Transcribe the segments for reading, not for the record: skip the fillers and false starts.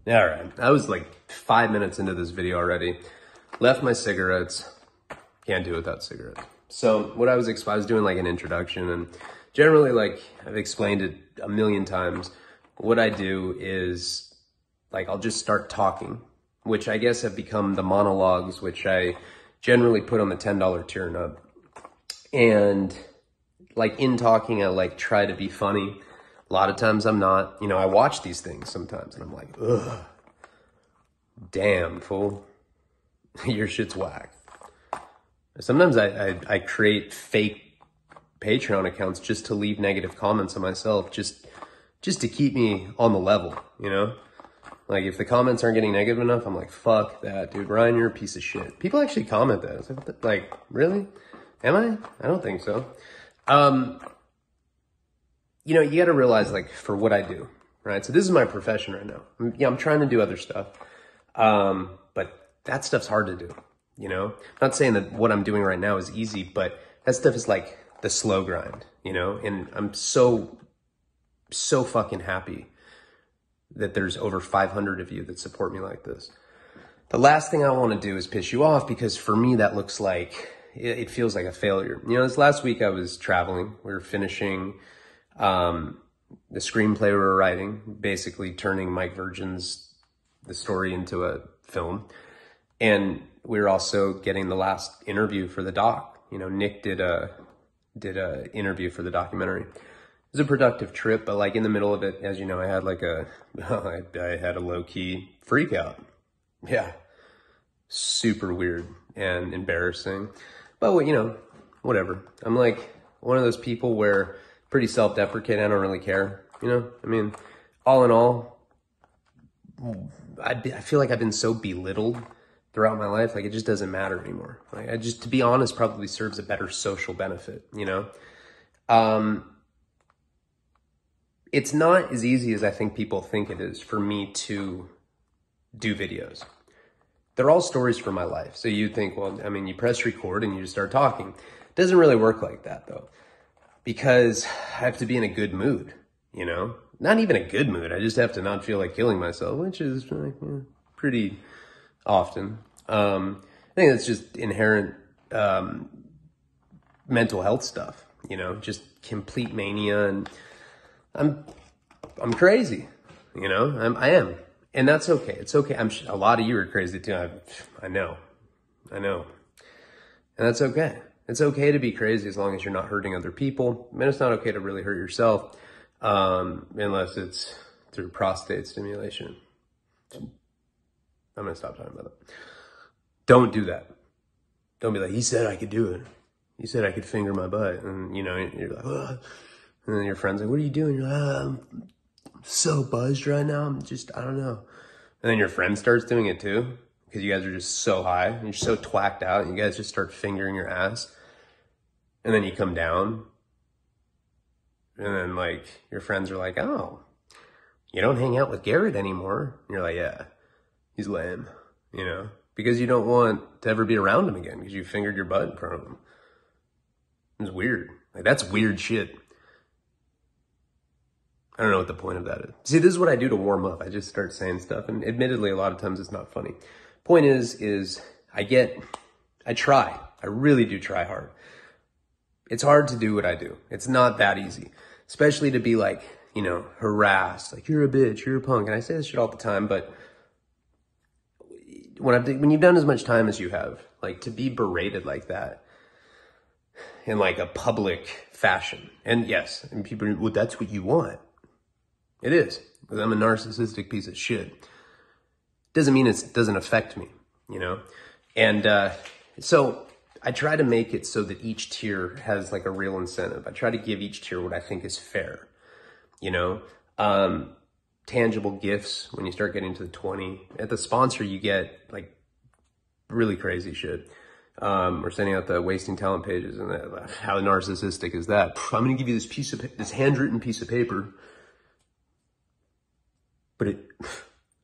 All right, I was like 5 minutes into this video already. Left my cigarettes. Can't do without cigarettes. So what I was doing like an introduction, and generally, like I've explained it a million times, what I do is like I'll just start talking, which I guess have become the monologues, which I generally put on the $10 tier and up. And like in talking, I like try to be funny. A lot of times I'm not. You know, I watch these things sometimes and I'm like, ugh, damn, fool, your shit's whack. Sometimes I create fake Patreon accounts just to leave negative comments on myself, just to keep me on the level, you know? Like if the comments aren't getting negative enough, I'm like, fuck that, dude. Ryan, you're a piece of shit. People actually comment that. Like, really? Am I? I don't think so. You know, you got to realize, like, for what I do, right? So this is my profession right now. I'm trying to do other stuff, but that stuff's hard to do, you know? I'm not saying that what I'm doing right now is easy, but that stuff is like the slow grind, you know? And I'm so fucking happy that there's over 500 of you that support me like this. The last thing I want to do is piss you off, because for me, that looks like, it feels like a failure. You know, this last week I was traveling. We were finishing the screenplay we were writing, basically turning Mike Virgin's The Story into a film. And we were also getting the last interview for the doc. You know, Nick did a interview for the documentary. It was a productive trip, but like in the middle of it, as you know, I had like I had a low-key freak out. Yeah. Super weird and embarrassing. But, you know, whatever. I'm like one of those people where pretty self-deprecating. I don't really care. You know, I mean, all in all, I feel like I've been so belittled throughout my life. Like it just doesn't matter anymore. Like I just, to be honest, probably serves a better social benefit, you know? It's not as easy as I think people think it is for me to do videos. They're all stories from my life. So you think, well, I mean, you press record and you just start talking. It doesn't really work like that though, because I have to be in a good mood, you know? Not even a good mood. I just have to not feel like killing myself, which is like, yeah, pretty often. I think that's just inherent mental health stuff, you know, just complete mania. And I'm crazy, you know, I am. And that's okay. It's okay. A lot of you are crazy too. I know. And that's okay. It's okay to be crazy as long as you're not hurting other people. I mean, it's not okay to really hurt yourself, unless it's through prostate stimulation. I'm going to stop talking about that. Don't do that. Don't be like, he said I could do it. He said I could finger my butt. And, you know, you're like, ugh. And then your friend's like, what are you doing? You're like, I'm so buzzed right now. I don't know. And then your friend starts doing it too, because you guys are just so high. And you're so twacked out. And you guys just start fingering your ass. And then you come down. And then, like, your friends are like, oh, you don't hang out with Garrett anymore. And you're like, yeah, he's lame, you know, because you don't want to ever be around him again because you fingered your butt in front of him. It's weird. Like, that's weird shit. I don't know what the point of that is. See, this is what I do to warm up. I just start saying stuff, and admittedly, a lot of times it's not funny. Point is I try. I really do try hard. It's hard to do what I do. It's not that easy, especially to be like, you know, harassed, like you're a bitch, you're a punk. And I say this shit all the time, but when you've done as much time as you have, like to be berated like that in like a public fashion. And yes, and people, well, that's what you want. It is, because I'm a narcissistic piece of shit. Doesn't mean it doesn't affect me, you know? And so I try to make it so that each tier has like a real incentive. I try to give each tier what I think is fair, you know? Tangible gifts when you start getting to the 20. At the sponsor, you get like really crazy shit. We're sending out the wasting talent pages, and how narcissistic is that? I'm going to give you this handwritten piece of paper. But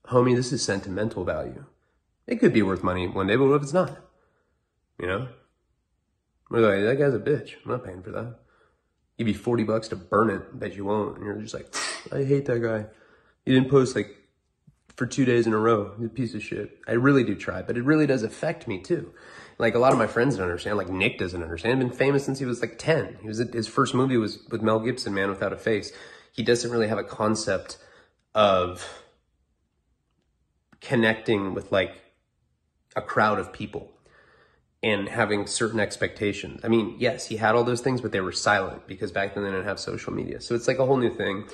homie, this is sentimental value. It could be worth money one day, but what if it's not? You know? We're like, that guy's a bitch. I'm not paying for that. Give you $40 to burn it, bet you won't. And you're just like, I hate that guy. He didn't post like for 2 days in a row. He's a piece of shit. I really do try, but it really does affect me too. Like a lot of my friends don't understand. Like Nick doesn't understand. He's been famous since he was like 10. His first movie was with Mel Gibson, Man Without a Face. He doesn't really have a concept of connecting with like a crowd of people and having certain expectations. I mean, yes, he had all those things, but they were silent because back then they didn't have social media. So it's like a whole new thing.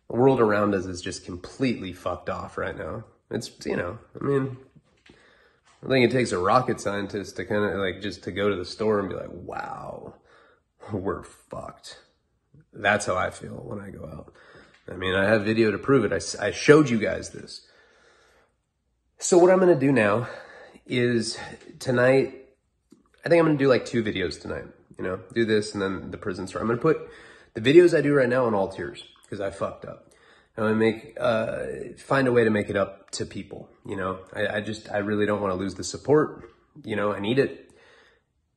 The world around us is just completely fucked off right now. It's, you know, I mean, I think it takes a rocket scientist to kind of like just to go to the store and be like, wow, we're fucked. That's how I feel when I go out. I mean, I have video to prove it. I showed you guys this. So what I'm going to do now is tonight, I think I'm going to do like 2 videos tonight, you know, do this and then the prison story. I'm going to put the videos I do right now on all tiers because I fucked up. I'm going to find a way to make it up to people, you know. I really don't want to lose the support, you know, I need it.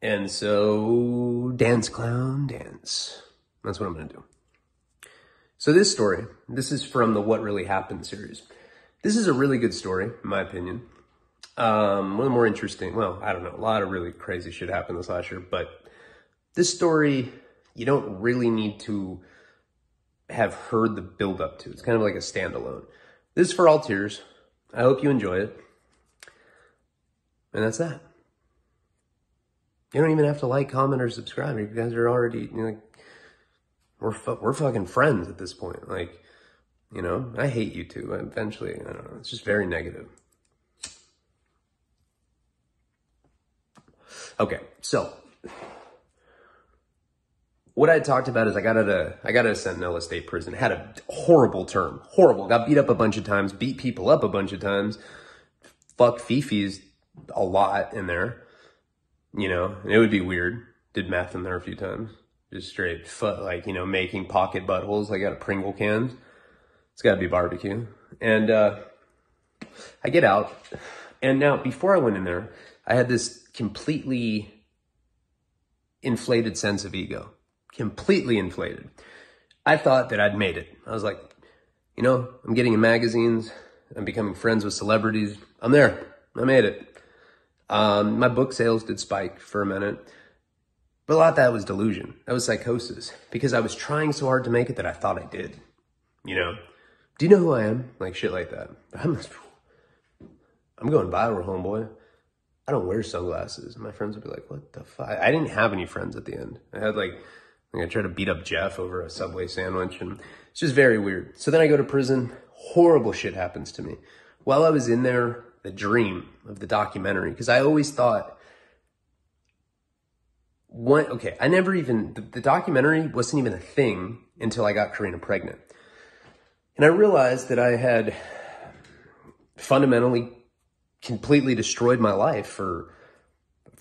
And so dance, clown, dance. That's what I'm going to do. So this story, this is from the What Really Happened series. This is a really good story, in my opinion. One of the more interesting, well, I don't know, a lot of really crazy shit happened this last year, but this story, you don't really need to have heard the build up to. It's kind of like a standalone. This is for all tiers. I hope you enjoy it. And that's that. You don't even have to like, comment, or subscribe. You guys are already, you know, like, we're fucking friends at this point. Like, you know, I hate YouTube. Eventually, I don't know. It's just very negative. Okay, so what I talked about is I got out of Sentinella State Prison. Had a horrible term. Horrible. Got beat up a bunch of times. Beat people up a bunch of times. Fucked Fifis a lot in there. You know, it would be weird. Did meth in there a few times. Just straight, like, you know, making pocket buttholes like out of Pringle cans. It's got to be barbecue. And I get out. And now, before I went in there, I had this completely inflated sense of ego. Completely inflated. I thought that I'd made it. I was like, you know, I'm getting in magazines. I'm becoming friends with celebrities. I'm there. I made it. My book sales did spike for a minute. But a lot of that was delusion. That was psychosis. Because I was trying so hard to make it that I thought I did. You know? Do you know who I am? Like shit like that. I'm going viral, homeboy. I don't wear sunglasses. My friends would be like, what the fuck? I didn't have any friends at the end. I had like I tried to beat up Jeff over a Subway sandwich, and it's just very weird. So then I go to prison. Horrible shit happens to me. While I was in there, the dream of the documentary, because I always thought, I never even, the documentary wasn't even a thing until I got Karina pregnant. And I realized that I had fundamentally completely destroyed my life for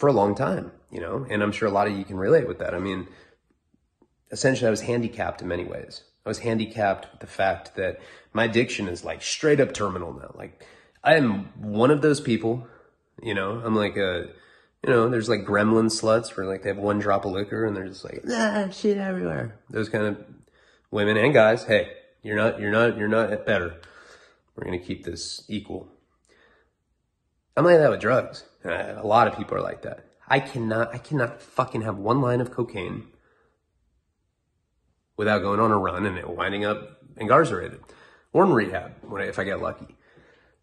a long time, you know, and I'm sure a lot of you can relate with that. I mean, essentially I was handicapped in many ways. I was handicapped with the fact that my addiction is like straight up terminal now. Like I am one of those people, you know, I'm like there's like gremlin sluts where like they have one drop of liquor and they're just like, shit everywhere. Those kind of women and guys. Hey, you're not better. We're going to keep this equal. I'm like that with drugs. A lot of people are like that. I cannot fucking have one line of cocaine without going on a run and winding up incarcerated or in rehab if I get lucky.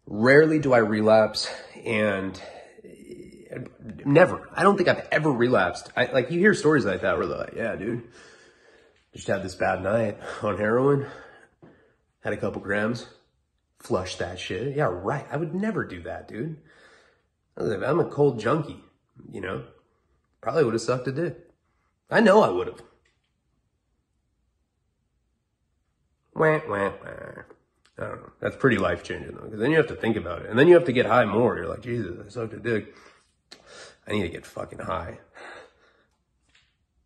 Rarely do I relapse, and never. I don't think I've ever relapsed. Like you hear stories like that where they're like, yeah, dude, just had this bad night on heroin, had a couple grams, flushed that shit. Yeah, right. I would never do that, dude. I'm a cold junkie, you know. Probably would have sucked a dick. I know I would have. Wah, wah, wah. I don't know. That's pretty life-changing, though, because then you have to think about it. And then you have to get high more. You're like, Jesus, I sucked a dick. I need to get fucking high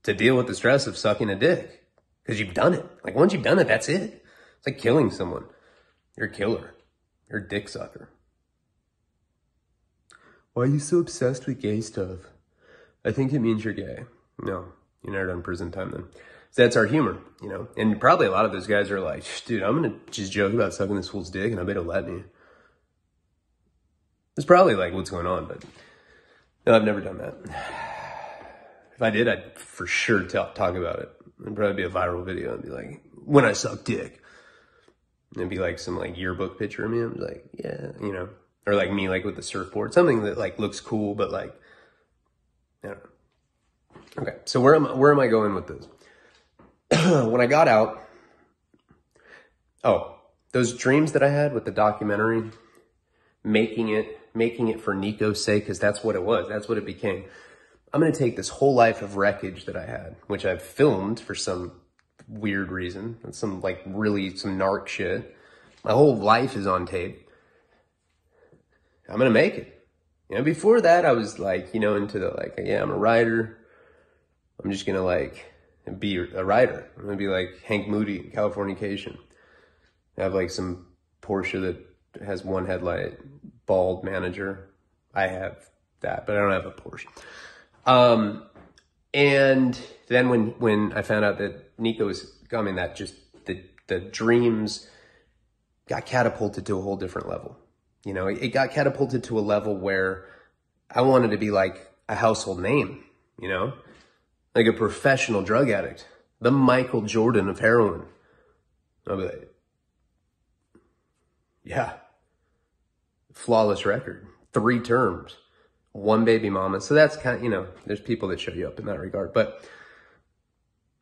to deal with the stress of sucking a dick. Because you've done it. Like, once you've done it, that's it. It's like killing someone. You're a killer. You're a dick sucker. Why are you so obsessed with gay stuff? I think it means you're gay. No, you're never done prison time then. So that's our humor, you know? And probably a lot of those guys are like, dude, I'm going to just joke about sucking this fool's dick and I bet he'll let me. It's probably like what's going on, but no, I've never done that. If I did, I'd for sure talk about it. It'd probably be a viral video and be like, when I suck dick. And it'd be like some like yearbook picture of me. I'm like, yeah, you know, or like me like with the surfboard, something that like looks cool, but like, I don't know. Okay, so where am I going with this? When I got out, those dreams that I had with the documentary, making it for Nico's sake, because that's what it was. That's what it became. I'm going to take this whole life of wreckage that I had, which I've filmed for some weird reason, and some narc shit. My whole life is on tape. I'm going to make it. You know, before that, I was like, you know, into the like, yeah, I'm a writer. I'm just going to like be a writer. I'm going to be like Hank Moody in Californication. I have like some Porsche that has one headlight, bald manager. I have that, but I don't have a Porsche. And then when I found out that Nico was coming, that just the dreams got catapulted to a whole different level. You know, it got catapulted to a level where I wanted to be like a household name, you know, like a professional drug addict, the Michael Jordan of heroin. I'll be like, yeah, flawless record, 3 terms. 1 baby mama. So that's kind of, you know, there's people that show you up in that regard. But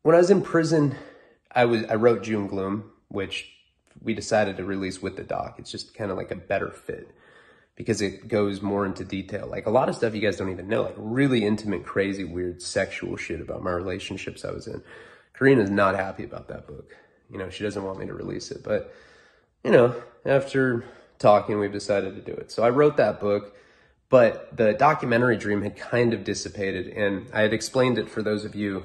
when I was in prison, I wrote June Gloom, which we decided to release with the doc. It's just kind of like a better fit because it goes more into detail. Like a lot of stuff you guys don't even know, like really intimate, crazy, weird sexual shit about my relationships I was in. Karina's not happy about that book. You know, she doesn't want me to release it. But, you know, after talking, we've decided to do it. So I wrote that book. But the documentary dream had kind of dissipated, and I had explained it for those of you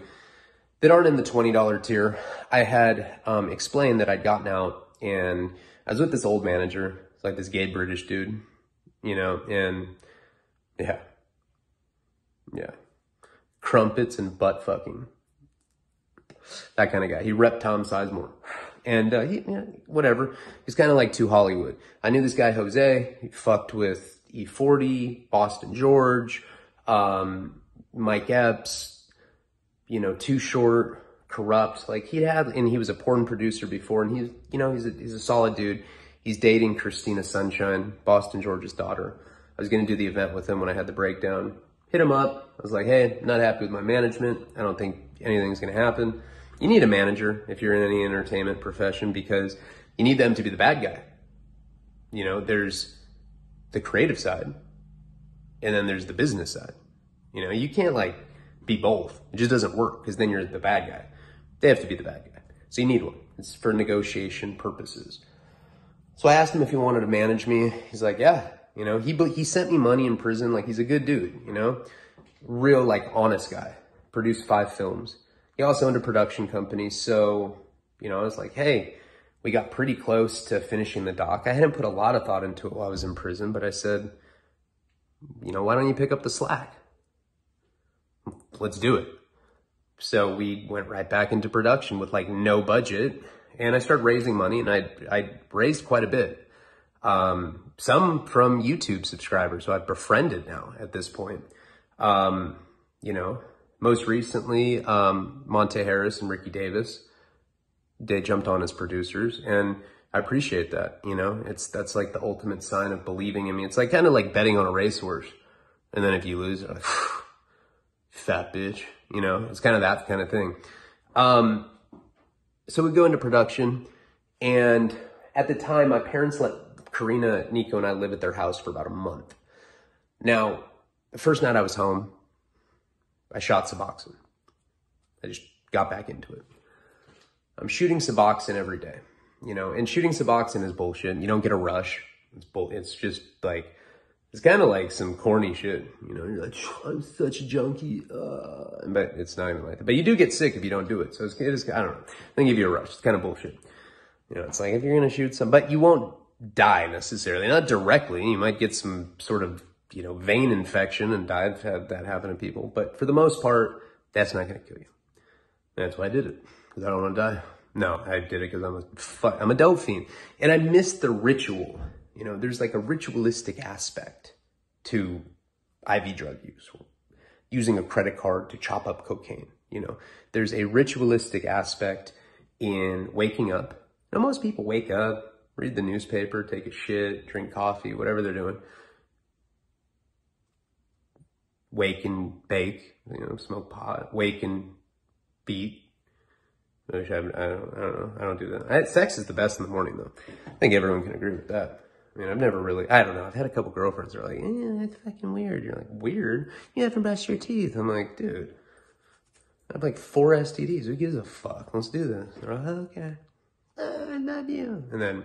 that aren't in the $20 tier. I had explained that I'd gotten out, and I was with this old manager, it's like this gay British dude, you know, and yeah, crumpets and butt fucking, that kind of guy. He repped Tom Sizemore, and whatever. He's kind of like too Hollywood. I knew this guy Jose. He fucked with E40, Boston George, Mike Epps, you know, Too Short, Corrupt. Like and he was a porn producer before, and he's, you know, he's a solid dude. He's dating Christina Sunshine, Boston George's daughter. I was going to do the event with him when I had the breakdown. Hit him up. I was like, hey, I'm not happy with my management. I don't think anything's going to happen. You need a manager if you're in any entertainment profession because you need them to be the bad guy. You know, there's the creative side, and then there's the business side. You know, you can't like be both. It just doesn't work because then you're the bad guy. They have to be the bad guy. So you need one. It's for negotiation purposes. So I asked him if he wanted to manage me. He's like, yeah. You know, he sent me money in prison. Like, he's a good dude, you know, real like honest guy. Produced 5 films. He also owned a production company. So, you know, I was like, hey, we got pretty close to finishing the doc. I hadn't put a lot of thought into it while I was in prison, but I said, you know, why don't you pick up the slack? Let's do it. So we went right back into production with like no budget, and I started raising money, and I raised quite a bit. Some from YouTube subscribers who I've befriended now at this point. You know, most recently, Monte Harris and Ricky Davis, they jumped on as producers, and I appreciate that. You know, that's like the ultimate sign of believing in me. It's like kind of like betting on a racehorse, and then if you lose, like, fat bitch. You know, it's kind of that kind of thing. So we go into production, and at the time, my parents let Karina, Nico, and I live at their house for about a month. Now, the first night I was home, I shot Suboxone. I just got back into it. I'm shooting Suboxone every day, you know, and shooting Suboxone is bullshit. You don't get a rush. It's just like, it's kind of like some corny shit, you know. You're like, I'm such a junkie, but it's not even like that. But you do get sick if you don't do it. So it is, I don't know. They give you a rush. It's kind of bullshit. You know, it's like if you're gonna shoot but you won't die necessarily, not directly. You might get some sort of, you know, vein infection and die. I've had that happen to people, but for the most part, that's not gonna kill you. That's why I did it, because I don't want to die. No, I did it because I'm a dope fiend, and I missed the ritual. You know, there's like a ritualistic aspect to IV drug use, using a credit card to chop up cocaine. You know, there's a ritualistic aspect in waking up. Now, most people wake up, read the newspaper, take a shit, drink coffee, whatever they're doing. Wake and bake, you know, smoke pot, wake and beat. I don't know. I don't do that. Sex is the best in the morning, though. I think everyone can agree with that. I mean, I've never really, I don't know. I've had a couple girlfriends that are like, that's fucking weird. You're like, weird? You haven't brushed your teeth. I'm like, dude, I have like 4 STDs. Who gives a fuck? Let's do this. They're like, okay. I love you. And then,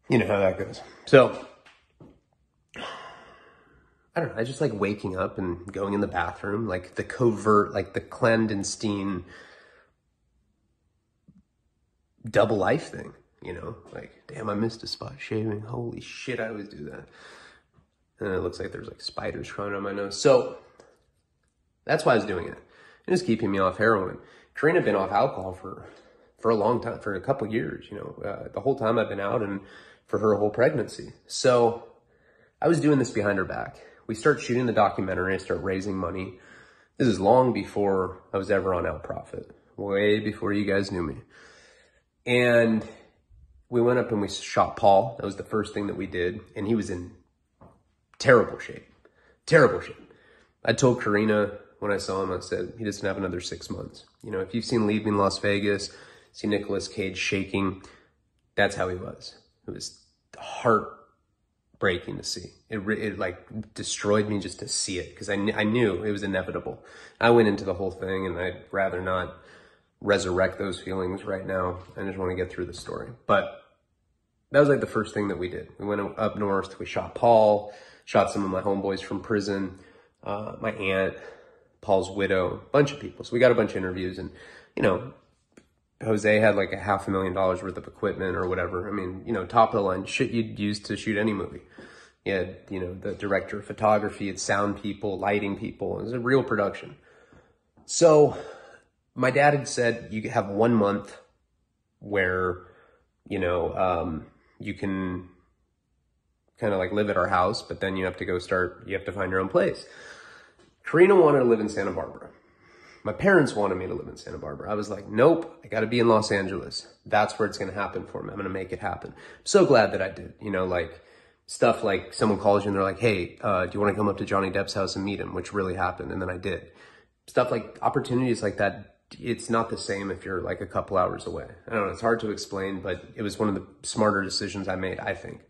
you know how that goes. So, I don't know. I just like waking up and going in the bathroom, like the covert, like the clandestine double life thing, you know? Like, damn, I missed a spot shaving. Holy shit, I always do that. And it looks like there's like spiders crawling on my nose. So that's why I was doing it. It was keeping me off heroin. Karina had been off alcohol for a long time, for a couple years, you know, the whole time I've been out and for her whole pregnancy. So I was doing this behind her back. We start shooting the documentary, I start raising money. This is long before I was ever on Out Profit, way before you guys knew me. And we went up and we shot Paul. That was the first thing that we did. And he was in terrible shape, terrible shape. I told Karina when I saw him, I said, he doesn't have another 6 months. You know, if you've seen Leaving Las Vegas, see Nicolas Cage shaking, that's how he was. It was heartbreaking to see. It like destroyed me just to see it because I knew it was inevitable. I went into the whole thing and I'd rather not resurrect those feelings right now. I just want to get through the story. But that was like the first thing that we did. We went up north, we shot Paul, shot some of my homeboys from prison, my aunt, Paul's widow, a bunch of people. So we got a bunch of interviews and, you know, Jose had like $500,000 worth of equipment or whatever. I mean, you know, top of the line shit you'd use to shoot any movie. You had, you know, the director of photography, it's sound people, lighting people. It was a real production. So my dad had said you have 1 month where, you know, you can kind of like live at our house, but then you have to you have to find your own place. Karina wanted to live in Santa Barbara. My parents wanted me to live in Santa Barbara. I was like, nope, I got to be in Los Angeles. That's where it's going to happen for me. I'm going to make it happen. I'm so glad that I did. You know, like stuff like someone calls you and they're like, hey, do you want to come up to Johnny Depp's house and meet him? Which really happened. And then I did. Stuff like opportunities like that. It's not the same if you're like a couple hours away. I don't know. It's hard to explain, but it was one of the smarter decisions I made, I think.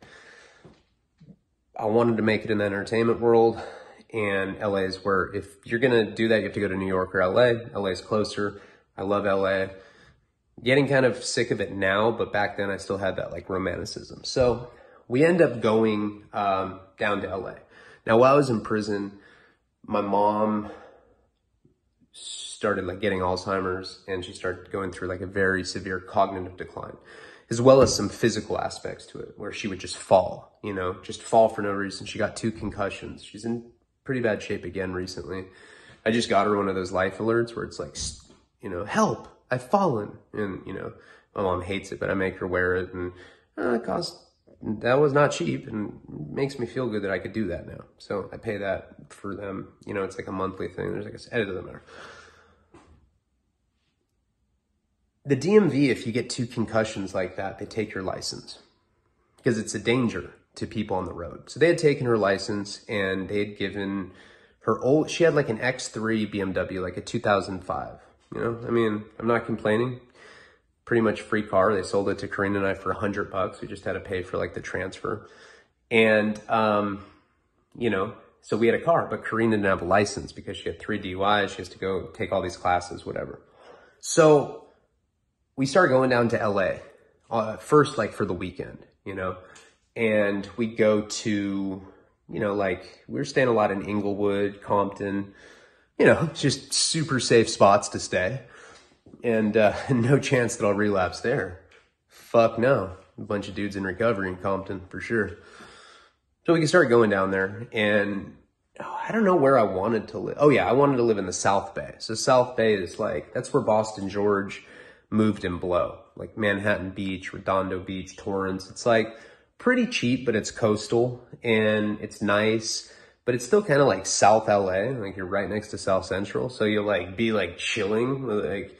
I wanted to make it in the entertainment world. And LA is where, if you're going to do that, you have to go to New York or LA. LA is closer. I love LA. Getting kind of sick of it now, but back then I still had that like romanticism. So we end up going down to LA. Now, while I was in prison, my mom started like getting Alzheimer's and she started going through like a very severe cognitive decline, as well as some physical aspects to it where she would just fall, you know, just fall for no reason. She got 2 concussions. She's in pretty bad shape again recently. I just got her one of those life alerts where it's like, you know, help, I've fallen. And, you know, my mom hates it, but I make her wear it. And that was not cheap and makes me feel good that I could do that now. So I pay that for them. You know, it's like a monthly thing. There's like a edit of them there. The DMV, if you get 2 concussions like that, they take your license because it's a danger to people on the road. So they had taken her license and they had given her she had like an X3 BMW, like a 2005, you know? I mean, I'm not complaining. Pretty much free car. They sold it to Karina and I for $100. We just had to pay for like the transfer. And, you know, so we had a car, but Karina didn't have a license because she had 3 DUIs. She has to go take all these classes, whatever. So we started going down to LA, first like for the weekend, you know? And we go to, you know, like we were staying a lot in Inglewood, Compton, you know, just super safe spots to stay. And no chance that I'll relapse there. Fuck no. A bunch of dudes in recovery in Compton for sure. So we can start going down there and I don't know where I wanted to live. Oh yeah, I wanted to live in the South Bay. So South Bay is like, that's where Boston George moved and blow. Like Manhattan Beach, Redondo Beach, Torrance. It's like pretty cheap, but it's coastal and it's nice, but it's still kind of like South LA. Like you're right next to South Central. So you'll like be like chilling, like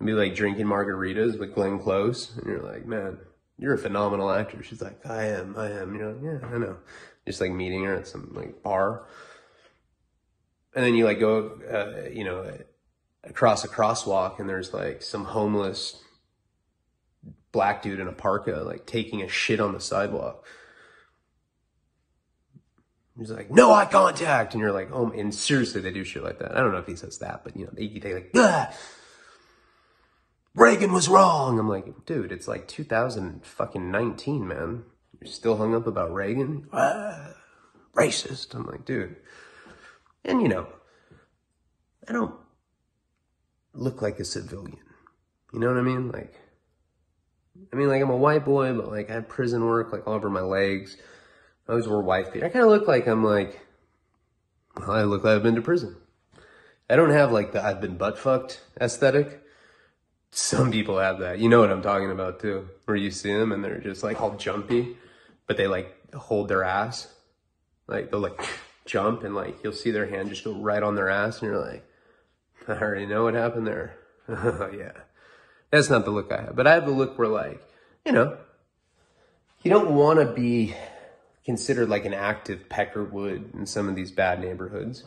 be like drinking margaritas with Glenn Close. And you're like, man, you're a phenomenal actor. She's like, I am. And you're like, yeah, I know. Just like meeting her at some like bar. And then you like go, you know, across a crosswalk and there's like some homeless black dude in a parka, like taking a shit on the sidewalk. He's like, no eye contact. And you're like, oh, and seriously, they do shit like that. I don't know if he says that, but you know, they like, ah, Reagan was wrong. I'm like, dude, it's like 2019, man. You're still hung up about Reagan? Ah, racist. I'm like, dude. And you know, I don't look like a civilian. You know what I mean? Like, I'm a white boy, but like I had prison work like all over my legs. I always wore wife beater. I kind of look like well, I look like I've been to prison. I don't have like the I've been butt fucked aesthetic. Some people have that. You know what I'm talking about too. Where you see them and they're just like all jumpy, but they like hold their ass. Like they'll like jump and like you'll see their hand just go right on their ass and you're like, I already know what happened there. Yeah. That's not the look I have. But I have the look where like, you know, you don't want to be considered like an active Peckerwood in some of these bad neighborhoods.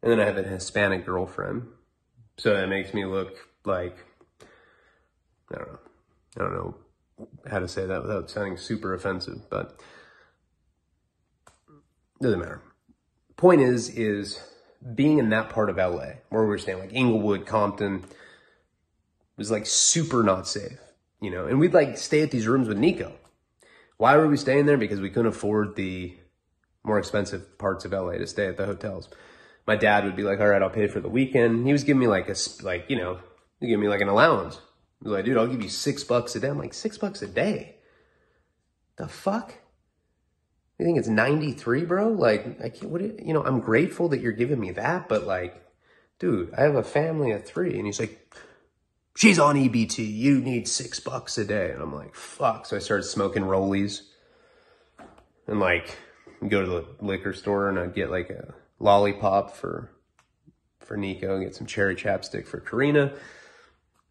And then I have a Hispanic girlfriend. So that makes me look like, I don't know how to say that without sounding super offensive, but doesn't matter. Point is being in that part of LA where we're staying, like Inglewood, Compton, was like super not safe, you know, and we'd like stay at these rooms with Nico. Why were we staying there? Because we couldn't afford the more expensive parts of LA to stay at the hotels. My dad would be like, all right, I'll pay for the weekend. He was giving me like you know, he gave me like an allowance. He was like, dude, I'll give you $6 a day. I'm like, $6 a day? The fuck? You think it's 93, bro? Like, I can't, you know, I'm grateful that you're giving me that, but like, dude, I have a family of 3. And he's like, she's on EBT. You need $6 a day. And I'm like, fuck. So I started smoking rollies and like go to the liquor store and I'd get like a lollipop for Nico, get some cherry chapstick for Karina,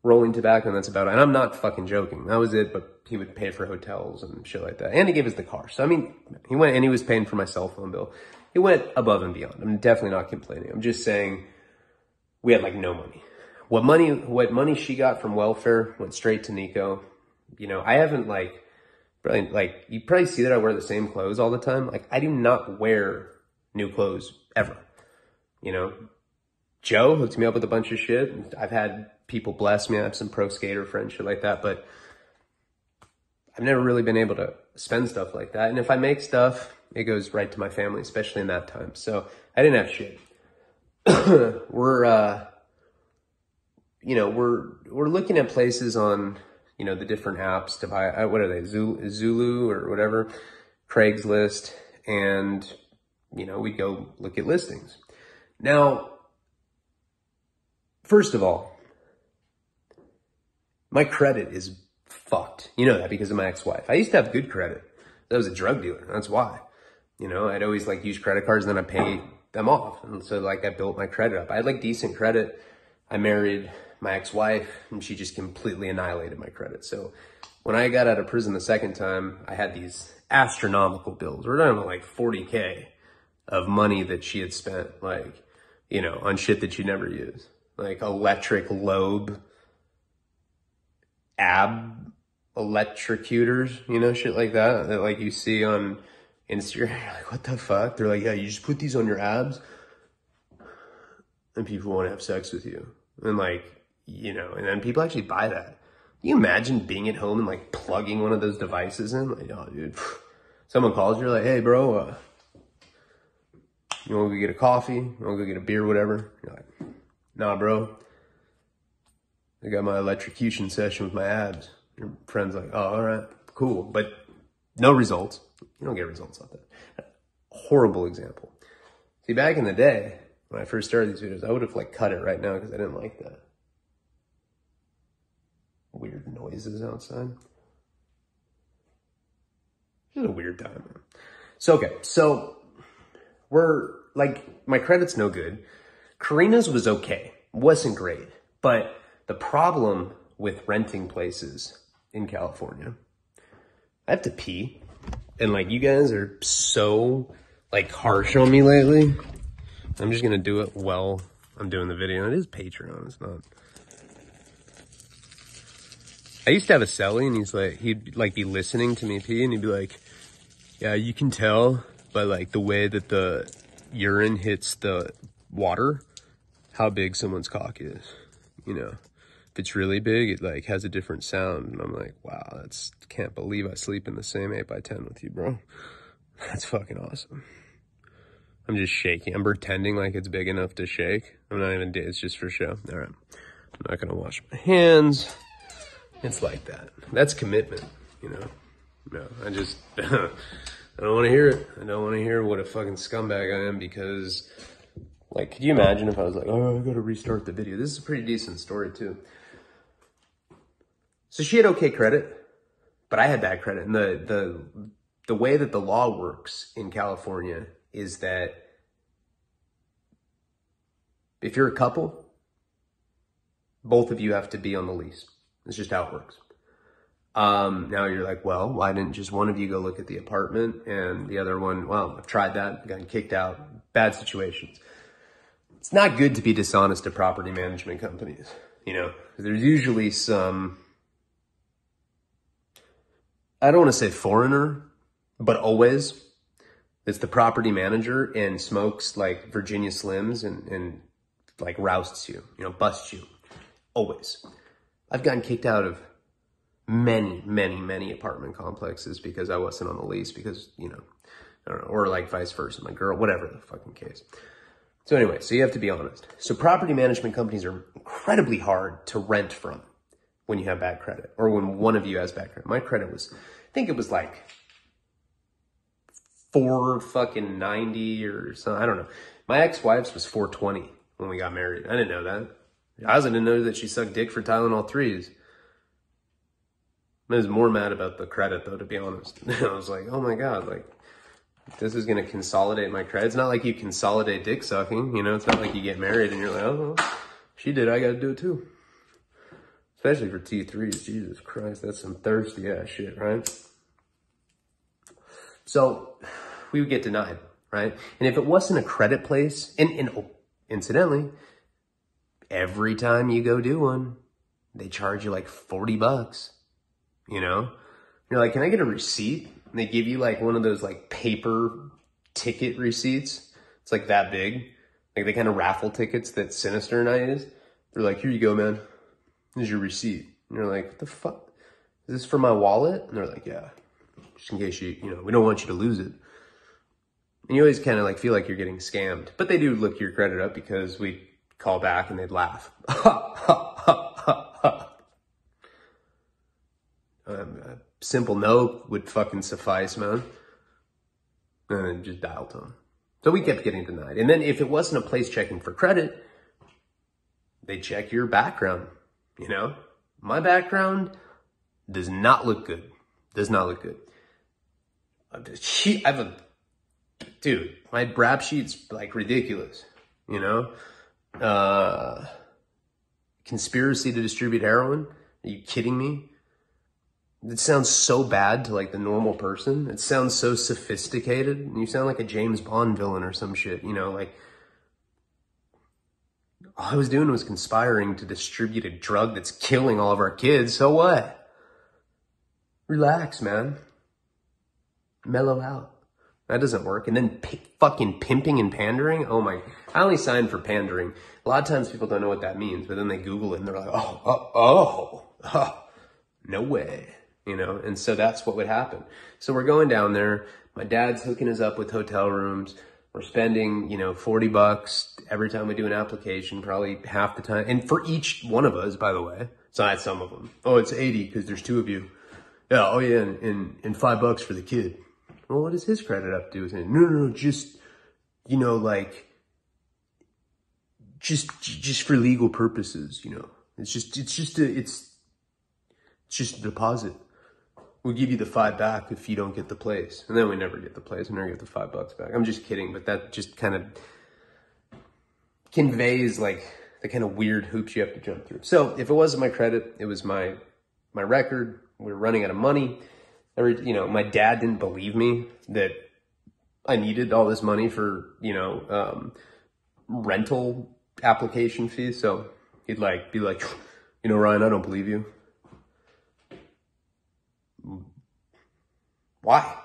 rolling tobacco, and that's about it. And I'm not fucking joking. That was it, but he would pay for hotels and shit like that. And he gave us the car. So, I mean, he went and he was paying for my cell phone bill. He went above and beyond. I'm definitely not complaining. I'm just saying we had like no money. What money she got from welfare went straight to Nico. You know, I haven't you probably see that I wear the same clothes all the time. Like, I do not wear new clothes ever. You know, Joe hooked me up with a bunch of shit. I've had people bless me. I have some pro skater friends, shit like that. But I've never really been able to spend stuff like that. And if I make stuff, it goes right to my family, especially in that time. So I didn't have shit. You know, we're looking at places on, you know, the different apps to buy, what are they, Zulu or whatever, Craigslist, and, you know, we go look at listings. Now, first of all, my credit is fucked. You know that because of my ex-wife. I used to have good credit. I was a drug dealer. That's why. You know, I'd always like use credit cards and then I'd pay them off. And so like I built my credit up. I had like decent credit. I married my ex-wife and she just completely annihilated my credit. So when I got out of prison the second time, I had these astronomical bills. We're talking about like $40K of money that she had spent, like, you know, on shit that she never used. Like electric lobe, ab electrocutors, you know, shit like that like you see on Instagram. You're like, what the fuck? They're like, yeah, you just put these on your abs and people want to have sex with you. And like, you know, and then people actually buy that. Can you imagine being at home and like plugging one of those devices in? Like, oh, dude, someone calls you, like, hey, bro, you want to go get a coffee? You want to go get a beer, whatever? You're like, nah, bro. I got my electrocution session with my abs. Your friend's like, oh, all right, cool. But no results. You don't get results off that. Horrible example. See, back in the day, when I first started these videos, I would have like cut it right now because I didn't like the weird noises outside. It's a weird time, man. So, okay. So we're like, my credit's no good. Karina's was okay. Wasn't great. But the problem with renting places in California, I have to pee. And like, you guys are so like harsh on me lately. I'm just going to do it while I'm doing the video. It is Patreon. It's not. I used to have a cellie, and he'd like be listening to me pee, and he'd be like, yeah, you can tell by like the way that the urine hits the water how big someone's cock is. You know, if it's really big, it like has a different sound. And I'm like, wow, can't believe I sleep in the same 8x10 with you, bro. That's fucking awesome. I'm just shaking. I'm pretending like it's big enough to shake. I'm not even, it's just for show. All right. I'm not going to wash my hands. It's like that. That's commitment, you know? No, I just, I don't want to hear it. I don't want to hear what a fucking scumbag I am because, like, could you imagine if I was like, oh, I got to restart the video. This is a pretty decent story, too. So she had okay credit, but I had bad credit. And the way that the law works in California is that if you're a couple, both of you have to be on the lease. It's just how it works. Now you're like, well, why didn't just one of you go look at the apartment and the other one, well, I've tried that, gotten kicked out, bad situations. It's not good to be dishonest to property management companies, you know, there's usually some, I don't want to say foreigner, but always it's the property manager and smokes like Virginia Slims and like rousts you, you know, busts you, always. I've gotten kicked out of many apartment complexes because I wasn't on the lease because, you know, I don't know, or like vice versa, my girl, whatever the fucking case. So anyway, so you have to be honest. So property management companies are incredibly hard to rent from when you have bad credit or when one of you has bad credit. My credit was, I think it was like 490 or something. I don't know. My ex-wife's was 420 when we got married. I didn't know that. I also didn't know that she sucked dick for Tylenol 3s. I was more mad about the credit, though, to be honest. I was like, oh my God, like, this is going to consolidate my credit. It's not like you consolidate dick sucking, you know? It's not like you get married and you're like, oh, well, she did, I got to do it too. Especially for T3s, Jesus Christ, that's some thirsty ass shit, right? So, we would get denied, right? And if it wasn't a credit place, and incidentally, every time you go do one, they charge you like $40, you know? You're like, can I get a receipt? And they give you like one of those like paper ticket receipts. It's like that big. Like the kind of raffle tickets that Sinister and I use. They're like, here you go, man. Here's your receipt. And you're like, what the fuck? Is this for my wallet? And they're like, yeah. Just in case you know, we don't want you to lose it. And you always kind of like feel like you're getting scammed. But they do look your credit up because we call back and they'd laugh. A simple no would fucking suffice, man. And then just dial tone. So we kept getting denied. And then if it wasn't a place checking for credit, they check your background, you know? My background does not look good. Does not look good. Dude, my rap sheet's like ridiculous, you know? Conspiracy to distribute heroin? Are you kidding me? It sounds so bad to like the normal person. It sounds so sophisticated. You sound like a James Bond villain or some shit, you know, like all I was doing was conspiring to distribute a drug that's killing all of our kids. So what? Relax, man. Mellow out. That doesn't work. And then fucking pimping and pandering. Oh my, I only signed for pandering. A lot of times people don't know what that means, but then they Google it and they're like, oh, no way. You know, and so that's what would happen. So we're going down there. My dad's hooking us up with hotel rooms. We're spending, you know, $40 every time we do an application, probably half the time. And for each one of us, by the way, so that's some of them. Oh, it's 80 because there's two of you. Yeah, oh yeah, and $5 for the kid. Well, what does his credit have to do with it? No, just, you know, like, just for legal purposes, you know. It's just a deposit. we'll give you the $5 back if you don't get the place. And then we never get the place. We never get the $5 back. I'm just kidding, but that just kind of conveys like the kind of weird hoops you have to jump through. So if it wasn't my credit, it was my record. We were running out of money. My dad didn't believe me that I needed all this money for, rental application fees. So he'd be like, Ryan, I don't believe you. Why?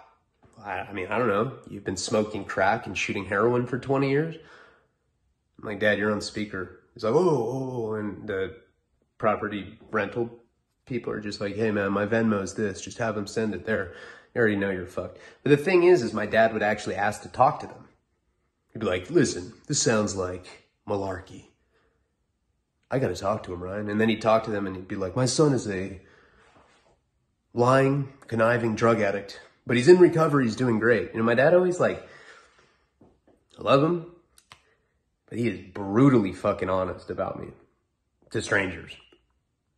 I mean, I don't know. You've been smoking crack and shooting heroin for 20 years? I'm like, Dad, you're on speaker. He's like, oh, and the property rental people are just like, hey man, my Venmo's this, just have them send it there. You already know you're fucked. But the thing is my dad would actually ask to talk to them. He'd be like, listen, this sounds like malarkey. I gotta talk to him, Ryan. And then he'd talk to them and he'd be like, my son is a lying, conniving drug addict, but he's in recovery, he's doing great. My dad always I love him, but he is brutally fucking honest about me to strangers.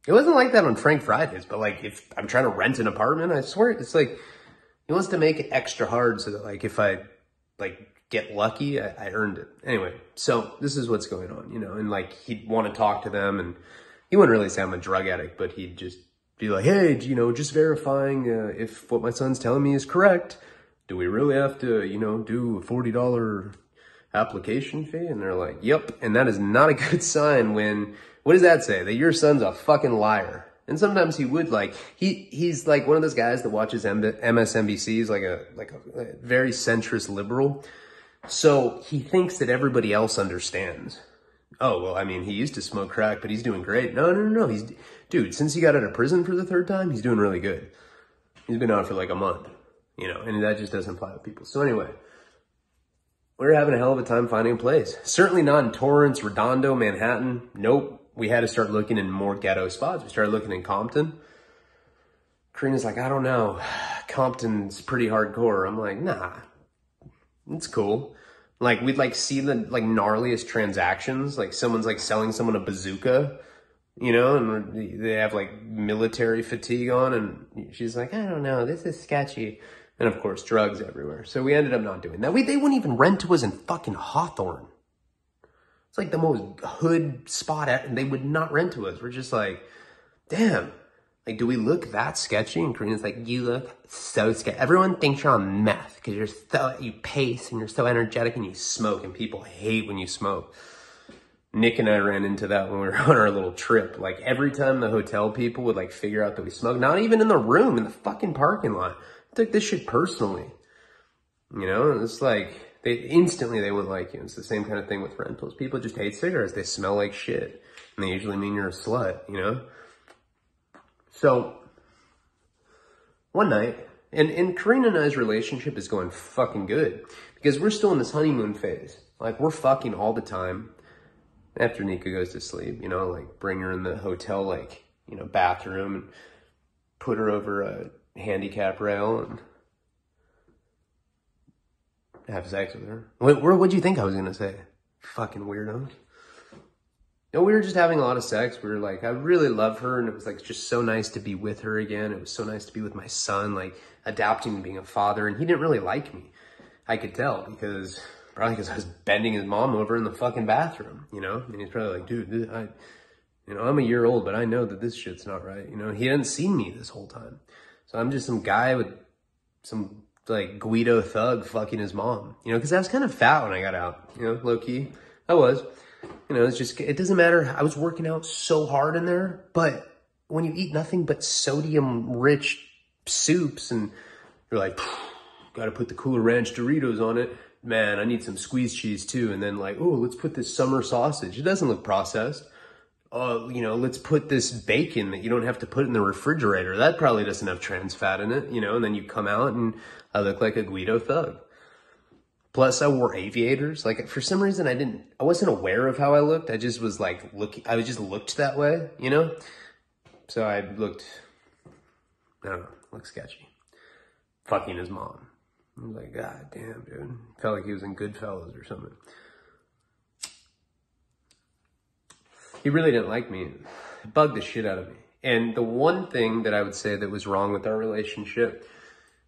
It wasn't like that on Frank Fridays, but if I'm trying to rent an apartment, I swear it's he wants to make it extra hard so that if I get lucky, I earned it. Anyway, so this is what's going on, and he'd want to talk to them, and he wouldn't really say I'm a drug addict, but he'd just be like, hey, just verifying if what my son's telling me is correct. Do we really have to, do a $40 application fee? And they're like, yep. And that is not a good sign what does that say? That your son's a fucking liar. And sometimes he would he's one of those guys that watches MSNBC. He's like a very centrist liberal. So he thinks that everybody else understands. Oh, well, I mean, he used to smoke crack, but he's doing great. No. Dude, since he got out of prison for the 3rd time, he's doing really good. He's been out for a month, and that just doesn't apply to people. So anyway, we were having a hell of a time finding a place. Certainly not in Torrance, Redondo, Manhattan. Nope. We had to start looking in more ghetto spots. We started looking in Compton. Karina's like, I don't know. Compton's pretty hardcore. I'm like, nah, it's cool. We'd see the gnarliest transactions. Someone's selling someone a bazooka, and they have military fatigue on, and she's like, I don't know, this is sketchy. And of course, drugs everywhere. So we ended up not doing that. They wouldn't even rent to us in fucking Hawthorne. It's the most hood spot and they would not rent to us. We're just damn. Do we look that sketchy? And Karina's like, you look so sketchy. Everyone thinks you're on meth because you pace and you're so energetic and you smoke, and people hate when you smoke. Nick and I ran into that when we were on our little trip. Every time the hotel people would figure out that we smoked, not even in the room, in the fucking parking lot. I took this shit personally. It's they wouldn't like you. It's the same kind of thing with rentals. People just hate cigarettes. They smell like shit. And they usually mean you're a slut, So, one night, and Karina and I's relationship is going fucking good. Because we're still in this honeymoon phase. We're fucking all the time. After Nika goes to sleep, bring her in the hotel, bathroom, and put her over a handicap rail, and have sex with her. What'd you think I was gonna say? Fucking weirdo. No, we were just having a lot of sex. We were I really love her, and it was just so nice to be with her again. It was so nice to be with my son, adapting and being a father. And he didn't really like me. I could tell probably because I was bending his mom over in the fucking bathroom, And he's probably dude, I'm a year old, but I know that this shit's not right. He hadn't seen me this whole time. So I'm just some guy with some Guido thug fucking his mom, because I was kind of fat when I got out, low key. I was, it's just, it doesn't matter. I was working out so hard in there, but when you eat nothing but sodium rich soups and you're got to put the Cooler Ranch Doritos on it. Man, I need some squeezed cheese too. And then oh, let's put this summer sausage. It doesn't look processed. Let's put this bacon that you don't have to put in the refrigerator. That probably doesn't have trans fat in it, and then you come out and I look like a Guido thug. Plus I wore aviators. For some reason I wasn't aware of how I looked. I just was I just looked that way, So I looked, I don't know, looked sketchy. Fucking his mom. I was like, God damn, dude. Felt like he was in Goodfellas or something. He really didn't like me. It bugged the shit out of me. And the one thing that I would say that was wrong with our relationship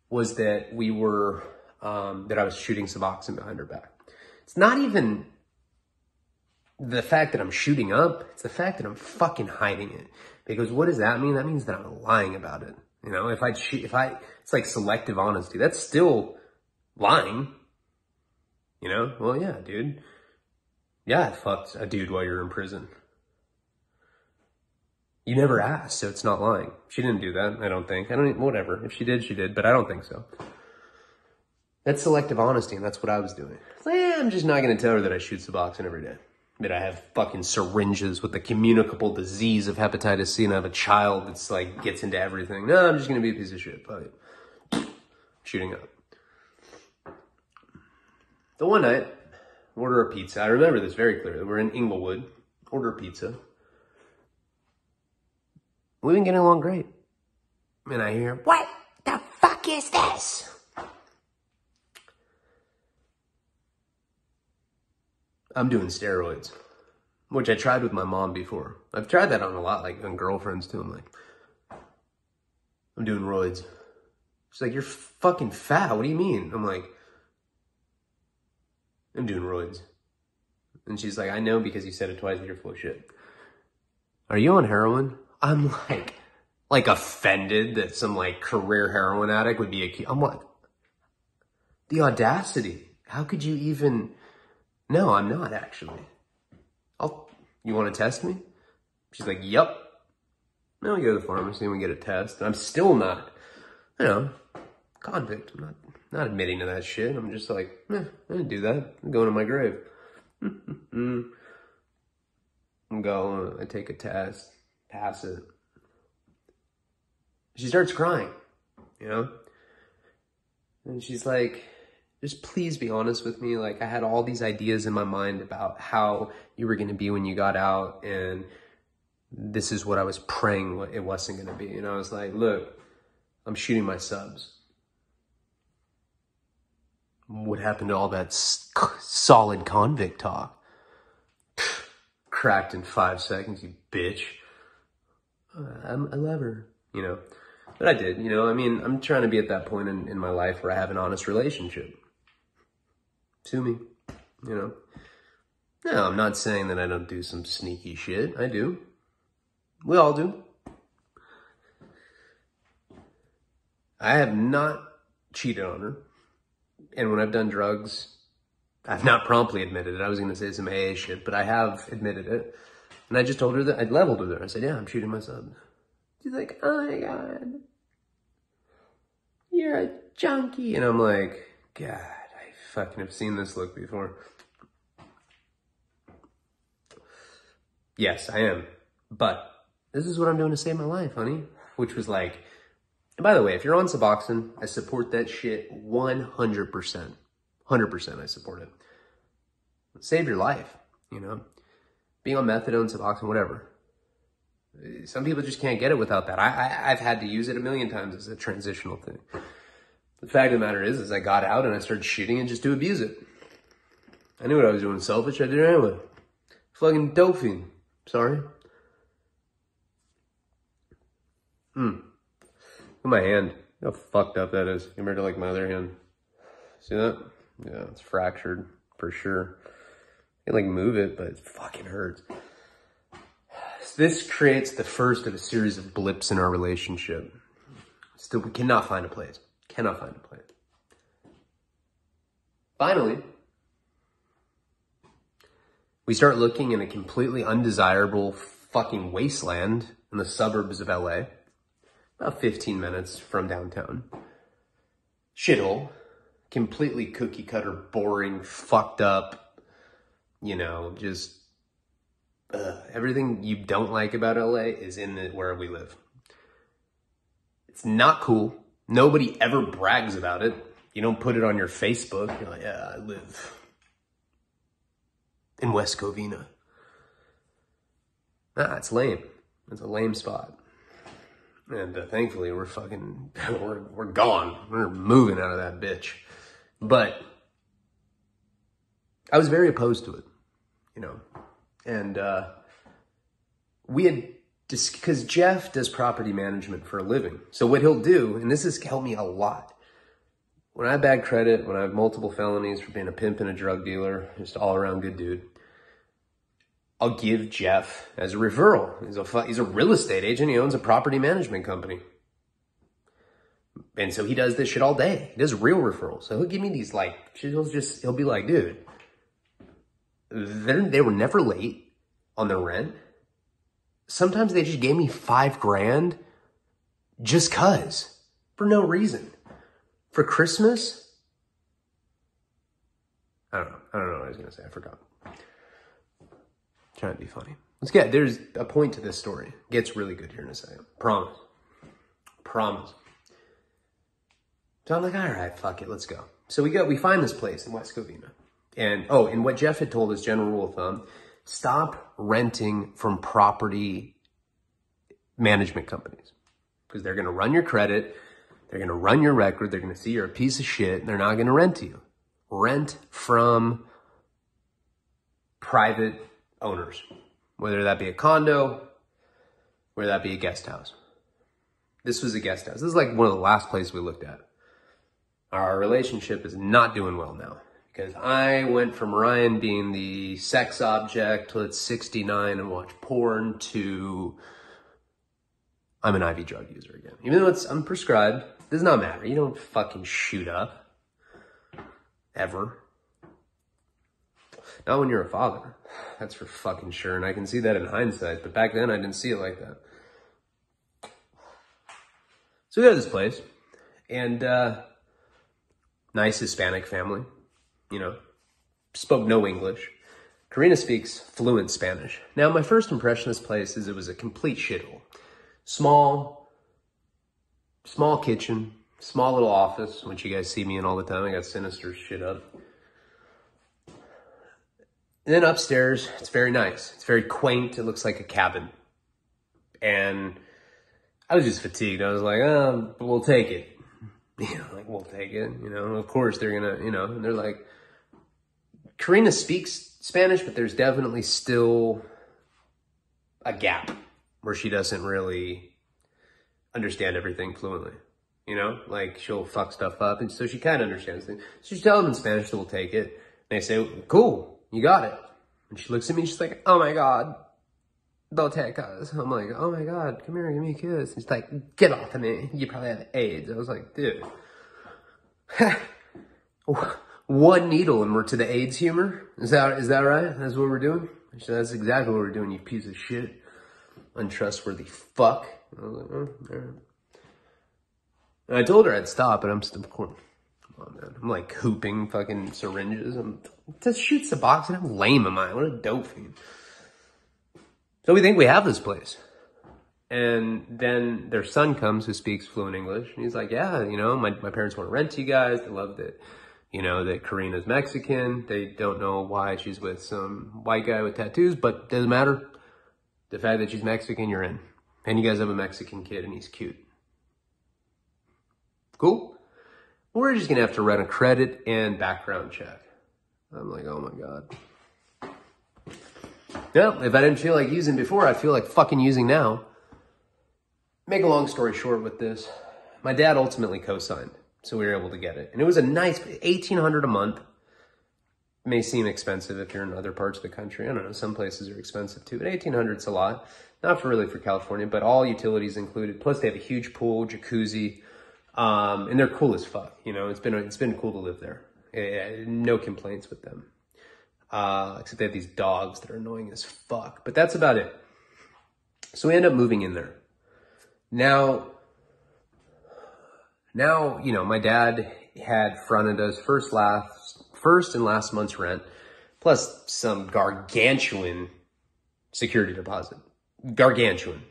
was that we were, that I was shooting Suboxone behind her back. It's not even the fact that I'm shooting up, it's the fact that I'm fucking hiding it. Because what does that mean? That means that I'm lying about it. You know, it's like selective honesty. That's still lying. You know? Well, yeah, dude. Yeah, I fucked a dude while you're in prison. You never asked, so it's not lying. She didn't do that, I don't think. Whatever. If she did, she did, but I don't think so. That's selective honesty, and that's what I was doing. So, yeah, I'm just not going to tell her that I shoot Suboxone every day. That I have fucking syringes with the communicable disease of hepatitis C, and I have a child that's like, gets into everything. No, I'm just going to be a piece of shit. Fuck it. Shooting up. The one night, order a pizza. I remember this very clearly. We're in Inglewood. Order a pizza. We've been getting along great. And I hear, what the fuck is this? I'm doing steroids, which I tried with my mom before. I've tried that on a lot, like on girlfriends too. I'm like, I'm doing roids. She's like, you're fucking fat. What do you mean? I'm like, I'm doing roids. And she's like, I know because you said it twice and you're full of shit. Are you on heroin? I'm like offended that some like career heroin addict would be I'm like, the audacity. How could you even? No, I'm not actually. You want to test me? She's like, yep. Then we go to the pharmacy and we get a test. And I'm still not, convict. I'm not admitting to that shit. I'm just like, I didn't do that. I'm going to my grave. I'm going, I take a test, pass it. She starts crying, And she's like, just please be honest with me. Like, I had all these ideas in my mind about how you were going to be when you got out, and this is what I was praying it wasn't going to be. And I was like, look, I'm shooting my subs. What happened to all that solid convict talk? Cracked in 5 seconds, you bitch. I love her, But I did, I'm trying to be at that point in my life where I have an honest relationship. Sue me, No, I'm not saying that I don't do some sneaky shit. I do. We all do. I have not cheated on her. And when I've done drugs, I've not promptly admitted it. I was going to say some AA shit, but I have admitted it. And I just told her that I'd leveled with her. I said, yeah, I'm shooting my subs. She's like, oh my God, you're a junkie. And I'm like, God, I fucking have seen this look before. Yes, I am. But this is what I'm doing to save my life, honey. Which was like, and by the way, if you're on Suboxone, I support that shit 100%. 100% I support it. Save your life, Being on methadone, Suboxone, whatever. Some people just can't get it without that. I've had to use it a million times as a transitional thing. The fact of the matter is I got out and I started shooting and just to abuse it. I knew what I was doing selfish. I did it anyway. Fucking dope fiend. Sorry. Look at my hand. Look how fucked up that is compared to like my other hand. See that? Yeah, it's fractured for sure. I can like move it, but it fucking hurts. This creates the first of a series of blips in our relationship. Still, we cannot find a place. Cannot find a place. Finally, we start looking in a completely undesirable fucking wasteland in the suburbs of LA. About 15 minutes from downtown. Shithole. Completely cookie cutter, boring, fucked up, just... everything you don't like about LA is in where we live. It's not cool. Nobody ever brags about it. You don't put it on your Facebook. You're like, yeah, I live in West Covina. Nah, it's lame. It's a lame spot. And thankfully, we're gone. We're moving out of that bitch. But I was very opposed to it, And we had just because Jeff does property management for a living. So what he'll do, and this has helped me a lot, when I have bad credit, when I have multiple felonies for being a pimp and a drug dealer, just all around good dude, I'll give Jeff as a referral. He's a real estate agent. He owns a property management company. And so he does this shit all day. He does real referrals. So he'll give me these he'll be like, dude, they were never late on their rent. Sometimes they just gave me $5,000 just cause, for no reason. For Christmas, I don't know what I was going to say. I forgot. Trying to be funny. There's a point to this story. It gets really good here in a second. Promise. So I'm like, all right, fuck it, let's go. So we find this place in West Covina. And what Jeff had told us, general rule of thumb, stop renting from property management companies. Because they're going to run your credit, they're going to run your record, they're going to see you're a piece of shit, and they're not going to rent to you. Rent from private owners, whether that be a condo, whether that be a guest house. This was a guest house. This is like one of the last places we looked at. Our relationship is not doing well now because I went from Ryan being the sex object, let's 69 and watch porn, to I'm an IV drug user again. Even though it's unprescribed, does not matter. You don't fucking shoot up. Ever. Not when you're a father. That's for fucking sure. And I can see that in hindsight. But back then, I didn't see it like that. So we got this place. And nice Hispanic family. You know. Spoke no English. Karina speaks fluent Spanish. Now, my first impression of this place is it was a complete shithole. Small kitchen. Small little office, which you guys see me in all the time. I got sinister shit up. And then upstairs, it's very nice. It's very quaint. It looks like a cabin. And I was just fatigued. I was like, we'll take it. You know, like, we'll take it. You know, of course they're going to, you know, and they're like, Karina speaks Spanish, but there's definitely still a gap where she doesn't really understand everything fluently. You know, like she'll fuck stuff up. And so she kind of understands things. So she tells them in Spanish that we'll take it. And they say, cool, you got it. And she looks at me, she's like, oh my God, don't take us. I'm like, oh my God, come here, give me a kiss. And she's like, get off of me. You probably have AIDS. I was like, dude. One needle and we're to the AIDS humor? Is that right? That's what we're doing? She said, that's exactly what we're doing, you piece of shit. Untrustworthy fuck. I was like, oh, all right. And I told her I'd stop, but I'm still, come on, man. I'm like hooping fucking syringes. Just shoot Suboxone. How lame am I? What a dope fiend. So we think we have this place. And then their son comes who speaks fluent English. And he's like, yeah, you know, my parents want to rent to you guys. They love that, you know, that Karina's Mexican. They don't know why she's with some white guy with tattoos, but doesn't matter. The fact that she's Mexican, you're in. And you guys have a Mexican kid and he's cute. Cool. We're just going to have to run a credit and background check. I'm like, oh my God. Yeah, if I didn't feel like using before, I feel like fucking using now. Make a long story short with this. My dad ultimately co-signed, so we were able to get it. And it was a nice $1,800 a month. It may seem expensive if you're in other parts of the country. I don't know, some places are expensive too, but $1,800's a lot. Not really for California, but all utilities included. Plus they have a huge pool, jacuzzi. And they're cool as fuck, you know, it's been cool to live there. No complaints with them. Except they have these dogs that are annoying as fuck, but that's about it. So we end up moving in there. Now, you know, my dad had fronted us first and last month's rent, plus some gargantuan security deposit. Gargantuan.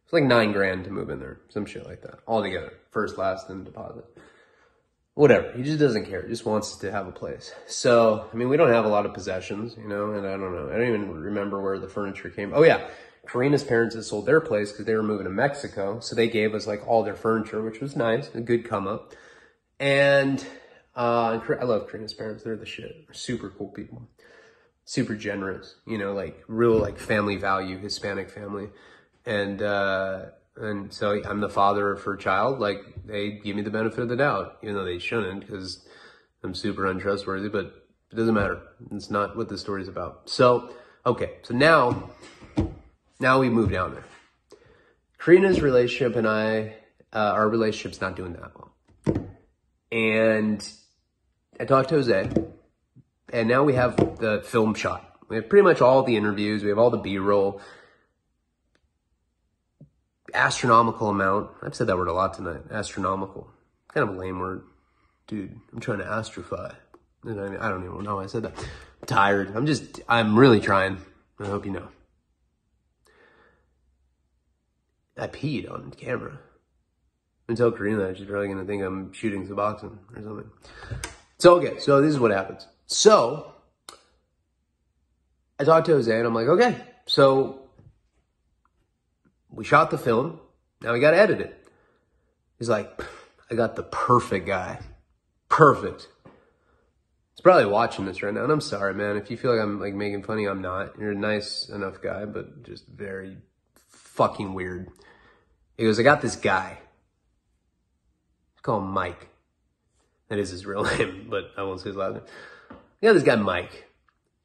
It's like $9,000 to move in there. Some shit like that. All together. First, last, and deposit. Whatever. He just doesn't care. He just wants to have a place. So, I mean, we don't have a lot of possessions, you know, and I don't know. I don't even remember where the furniture came. Oh, yeah. Karina's parents had sold their place because they were moving to Mexico. So they gave us like all their furniture, which was nice. A good come up. And I love Karina's parents. They're the shit. They're super cool people. super generous, you know, like real like family value, Hispanic family. And so I'm the father of her child. Like, they give me the benefit of the doubt, even though they shouldn't, because I'm super untrustworthy, but it doesn't matter. It's not what the story's about. So, okay. So now we move down there. Karina's relationship and our relationship's not doing that well. And I talked to Jose, and now we have the film shot. We have pretty much all the interviews. We have all the B-roll. Astronomical amount. I've said that word a lot tonight. Astronomical. Kind of a lame word. Dude, I'm trying to astrophy. I don't even know why I said that. I'm tired. I'm really trying. I hope you know. I peed on camera. And tell Karina that, she's probably going to think I'm shooting Suboxone or something. So, okay, so this is what happens. So, I talked to Jose, and I'm like, okay, so we shot the film. Now we got to edit it. He's like, I got the perfect guy. Perfect. He's probably watching this right now, and I'm sorry, man. If you feel like I'm like making fun of you, I'm not. You're a nice enough guy, but just very fucking weird. He goes, I got this guy. Call him Mike. That is his real name, but I won't say his last name. Yeah, this guy Mike.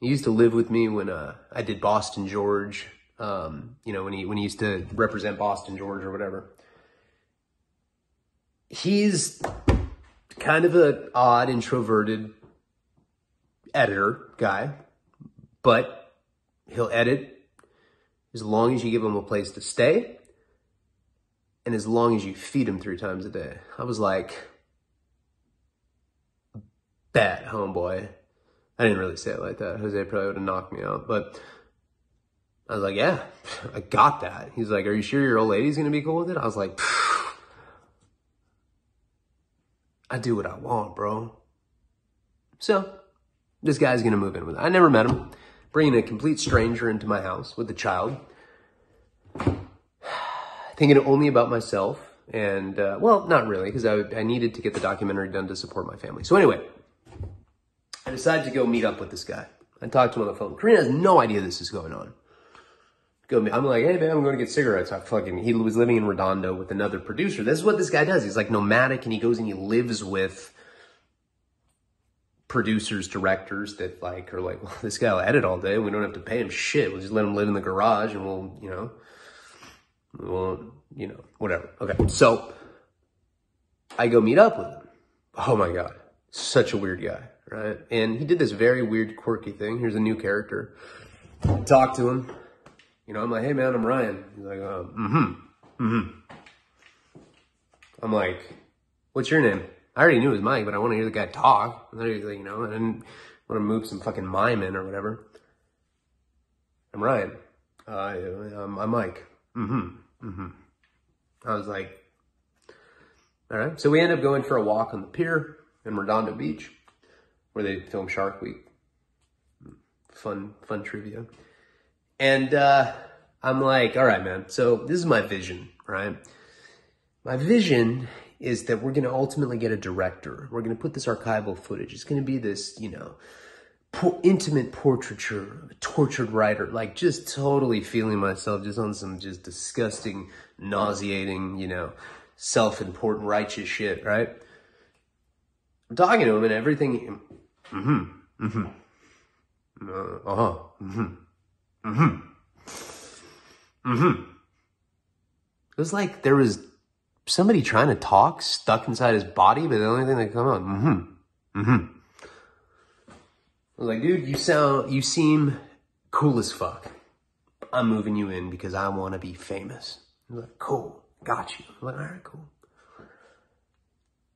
He used to live with me when I did Boston George. You know, when he used to represent Boston George or whatever. He's kind of an odd, introverted editor guy, but he'll edit as long as you give him a place to stay. And as long as you feed him 3 times a day. I was like, bet, homeboy. I didn't really say it like that. Jose probably would have knocked me out. But I was like, yeah, I got that. He's like, are you sure your old lady's going to be cool with it? I was like, I do what I want, bro. So this guy's going to move in with it. I never met him. Bringing a complete stranger into my house with a child. Thinking only about myself, and, well, not really, because I needed to get the documentary done to support my family. So anyway, I decided to go meet up with this guy. I talked to him on the phone. Karina has no idea this is going on. I'm like, hey, man, I'm going to get cigarettes. He was living in Redondo with another producer. This is what this guy does. He's like nomadic, and he goes and he lives with producers, directors that like are like, well, this guy will edit all day. We don't have to pay him shit. We'll just let him live in the garage, and we'll, whatever. Okay, so I go meet up with him. Oh my God, such a weird guy, right? And he did this very weird, quirky thing. Here's a new character. Talk to him. I'm like, hey man, I'm Ryan. He's like, I'm like, what's your name? I already knew it was Mike, but I want to hear the guy talk. And then he's like, I didn't want to move some fucking mime in or whatever. I'm Ryan. I'm Mike. I was like, all right. So we end up going for a walk on the pier in Redondo Beach, where they film Shark Week. Fun trivia. And I'm like, all right, man. So this is my vision, right? My vision is that we're going to ultimately get a director. We're going to put this archival footage. It's going to be this, intimate portraiture of a tortured writer, like just totally feeling myself just on some just disgusting, nauseating, self-important righteous shit, right? I'm talking to him and everything. It was like there was somebody trying to talk stuck inside his body, but the only thing that come out, I was like, dude, you seem cool as fuck. I'm moving you in because I want to be famous. He was like, cool, got you. I'm like, all right, cool.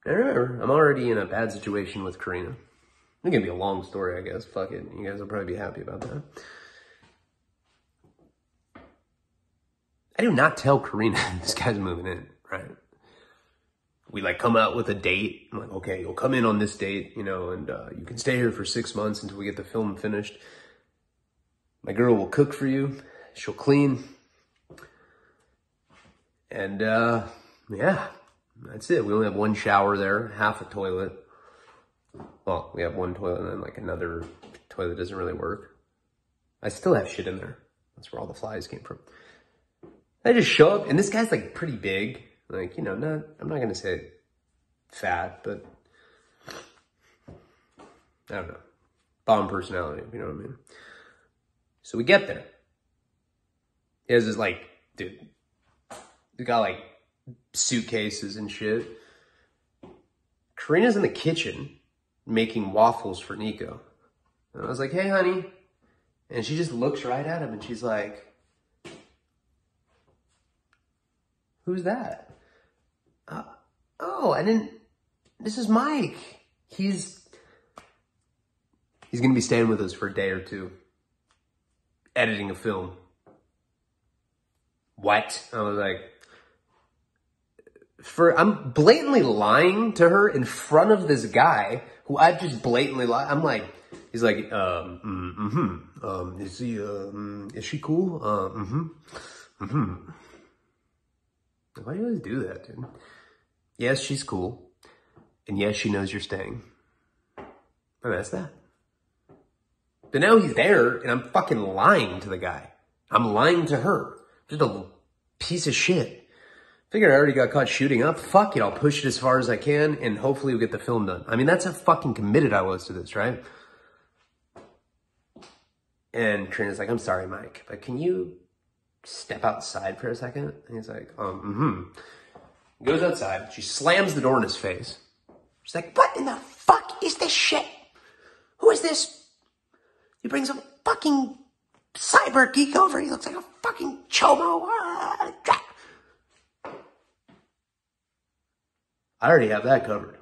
And remember, I'm already in a bad situation with Karina. It's going to be a long story, I guess. Fuck it. You guys will probably be happy about that. I do not tell Karina this guy's moving in, right? We come out with a date. I'm like, okay, you'll come in on this date, and you can stay here for 6 months until we get the film finished. My girl will cook for you. She'll clean. And, yeah, that's it. We only have one shower there, half a toilet. Well, we have one toilet and then another toilet doesn't really work. I still have shit in there. That's where all the flies came from. I just show up, and this guy's like pretty big. Like, you know, I'm not gonna say fat, but I don't know. Bomb personality, you know what I mean? So we get there. He has this like, dude, we got like suitcases and shit. Karina's in the kitchen making waffles for Nico. And I was like, hey, honey. And she just looks right at him and she's like, who's that? Oh, this is Mike. He's going to be staying with us for a day or two. Editing a film. What? I was like, I'm blatantly lying to her in front of this guy who I've just blatantly lied. I'm like, he's like, is she cool? Why do you always do that, dude? Yes, she's cool. And yes, she knows you're staying. And that's that. But now he's there and I'm fucking lying to the guy. I'm lying to her. Just a piece of shit. Figured I already got caught shooting up. Fuck it, I'll push it as far as I can and hopefully we'll get the film done. I mean, that's how fucking committed I was to this, right? And Trina's like, I'm sorry, Mike, but can you step outside for a second? And he's like, He goes outside. She slams the door in his face. She's like, what in the fuck is this shit? Who is this? You bring some fucking cyber geek over. He looks like a fucking chomo. I already have that covered.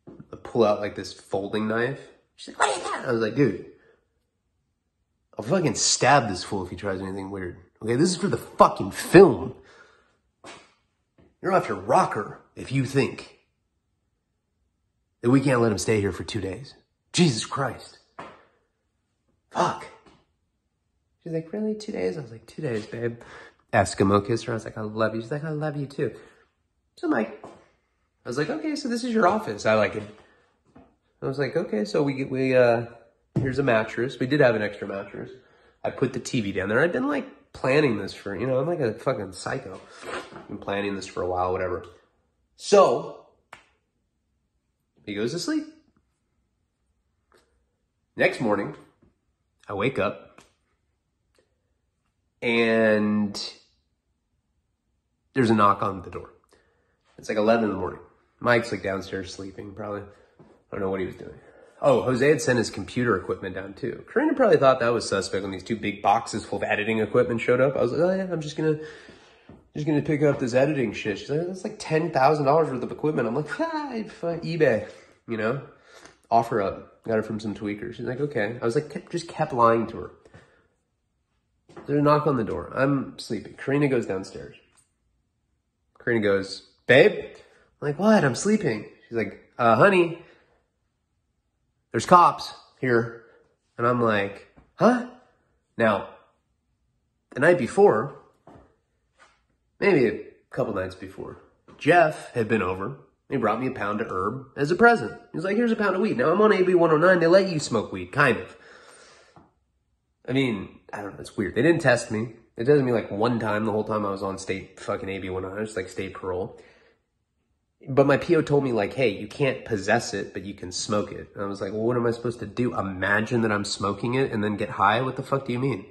I pull out like this folding knife. She's like, what is that? I was like, dude, I'll fucking stab this fool if he tries anything weird. Okay, this is for the fucking film. You don't have to rock her if you think that we can't let him stay here for 2 days. Jesus Christ. Fuck. She's like, really? 2 days? I was like, 2 days, babe. Eskimo kissed her. I was like, I love you. She's like, I love you too. So Mike, I was like, okay, so this is your office. I like it. I was like, okay, so here's a mattress. We did have an extra mattress. I put the TV down there. I'd been like planning this for, you know, I'm like a fucking psycho. I've been planning this for a while, whatever. So he goes to sleep. Next morning, I wake up and there's a knock on the door. It's like 11 in the morning. Mike's like downstairs sleeping, probably. I don't know what he was doing. Oh, Jose had sent his computer equipment down too. Karina probably thought that was suspect when these 2 big boxes full of editing equipment showed up. I was like, oh yeah, I'm just gonna pick up this editing shit. She's like, that's like $10,000 worth of equipment. I'm like, eBay, you know? Offer up. Got it from some tweakers. She's like, okay. I was like, just kept lying to her. There's a knock on the door. I'm sleeping. Karina goes downstairs. Karina goes, babe? I'm like, what? I'm sleeping. She's like, honey, there's cops here. And I'm like, huh? Now, the night before, maybe a couple nights before, Jeff had been over. He brought me a pound of herb as a present. He was like, here's a pound of weed. Now I'm on AB 109. They let you smoke weed, kind of. I mean, I don't know. It's weird. They didn't test me. It doesn't mean like one time the whole time I was on state fucking AB 109. It's like state parole. But my PO told me like, hey, you can't possess it, but you can smoke it. And I was like, well, what am I supposed to do? Imagine that I'm smoking it and then get high? What the fuck do you mean?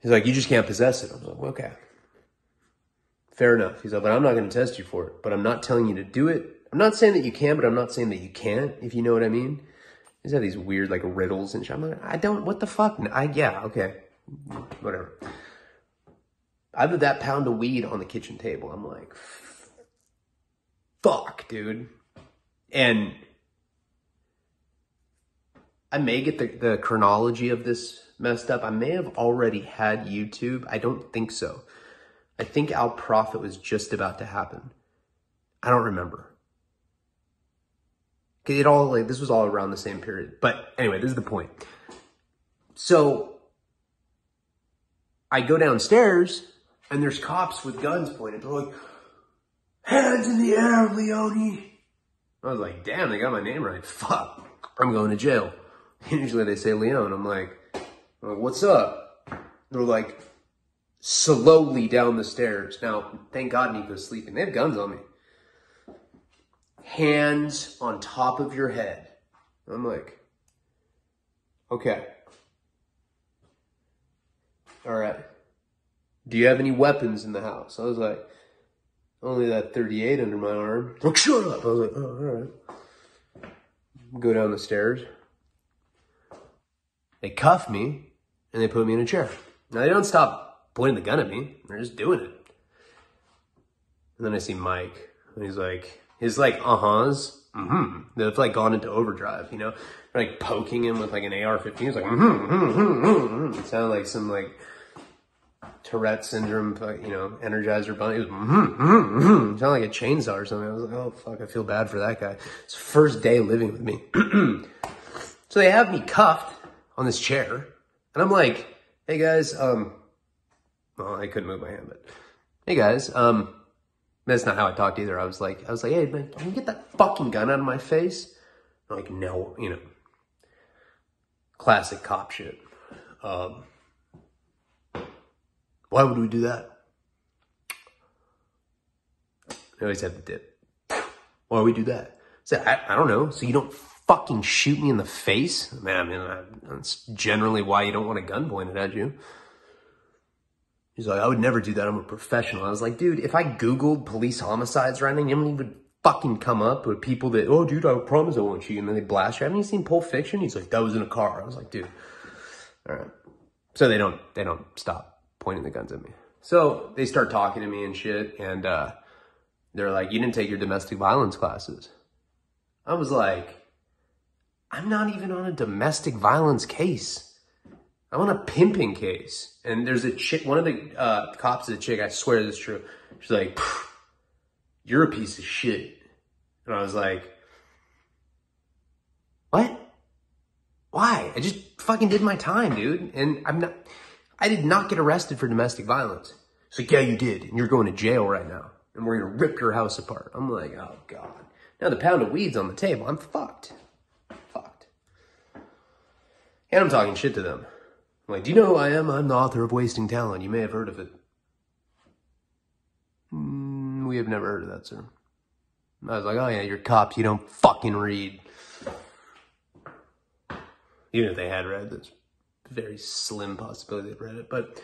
He's like, you just can't possess it. I was like, well, okay. Fair enough. He's like, but I'm not going to test you for it. But I'm not telling you to do it. I'm not saying that you can, but I'm not saying that you can't, if you know what I mean. He's got these weird like riddles and shit. I'm like, I don't, what the fuck? Yeah, okay. Whatever. I have that pound of weed on the kitchen table. I'm like, fuck, dude. And I may get the chronology of this messed up. I may have already had YouTube. I don't think so. I think Al Prophet was just about to happen. I don't remember. It all, like, this was all around the same period. But anyway, this is the point. So I go downstairs and there's cops with guns pointed. They're like, hands in the air, Leone. I was like, damn, they got my name right. Fuck, I'm going to jail. Usually they say Leon. I'm like, what's up? They're like, slowly down the stairs. Now, thank God Nico's sleeping. They have guns on me. Hands on top of your head. I'm like, okay. All right. Do you have any weapons in the house? I was like, only that 38 under my arm. Like, shut up. I was like, oh, all right. Go down the stairs. They cuff me and they put me in a chair. Now, they don't stop pointing the gun at me. They're just doing it. And then I see Mike, and he's like, his like uh-huhs, they've like gone into overdrive, you know? They're like poking him with like an AR-15. He's like, It sounded like some like Tourette syndrome, you know, Energizer bunny. It was, sounded like a chainsaw or something. I was like, oh fuck, I feel bad for that guy. It's first day living with me. So they have me cuffed on this chair, and I'm like, hey guys, well, I couldn't move my hand, but hey guys, that's not how I talked either. I was like, hey man, can you get that fucking gun out of my face? I'm like, no, you know, classic cop shit. Why would we do that? They always have the dip. Why would we do that? I don't know. So you don't fucking shoot me in the face? Man, I mean, that's generally why you don't want a gun pointed at you. He's like, I would never do that. I'm a professional. I was like, dude, if I Googled police homicides right now, you know how many would fucking come up with people that, oh, dude, I promise I won't shoot you. And then they blast you. Haven't you seen Pulp Fiction? He's like, that was in a car. I was like, dude, all right. So they don't stop pointing the guns at me. So they start talking to me and shit. And they're like, you didn't take your domestic violence classes. I was like, I'm not even on a domestic violence case. I'm on a pimping case. And there's a chick, one of the cops is a chick, I swear this is true. She's like, you're a piece of shit. And I was like, what? Why? I just fucking did my time, dude. And I did not get arrested for domestic violence. She's like, yeah, you did. And you're going to jail right now. And we're going to rip your house apart. I'm like, oh God. Now the pound of weed's on the table. I'm fucked. And I'm talking shit to them. I'm like, do you know who I am? I'm the author of Wasting Talent. You may have heard of it. We have never heard of that, sir. I was like, oh yeah, you're cops. You don't fucking read. Even if they had read, there's a very slim possibility they've read it. But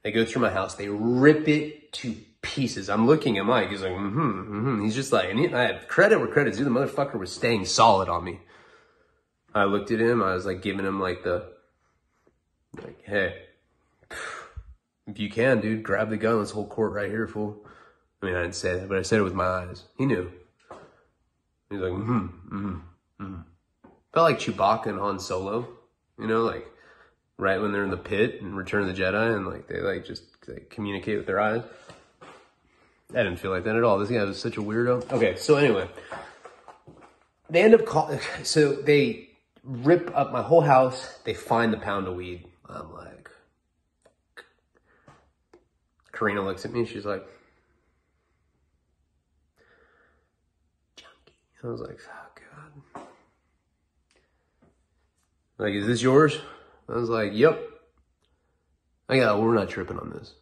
they go through my house. They rip it to pieces. I'm looking at Mike. He's like, He's just like, and I have credit where credit's due. The motherfucker was staying solid on me. I looked at him. I was like giving him like hey, if you can, dude, grab the gun. Let's hold court right here, fool. I mean, I didn't say that, but I said it with my eyes. He knew. He's like, Felt like Chewbacca and Han Solo, you know, like right when they're in the pit in Return of the Jedi and like they like just like, communicate with their eyes. I didn't feel like that at all. This guy was such a weirdo. Okay, so anyway, they end up calling, so they rip up my whole house. They find the pound of weed. I'm like, Karina looks at me. She's like, junkie. I was like, oh God. Like, is this yours? I was like, yep. We're not tripping on this.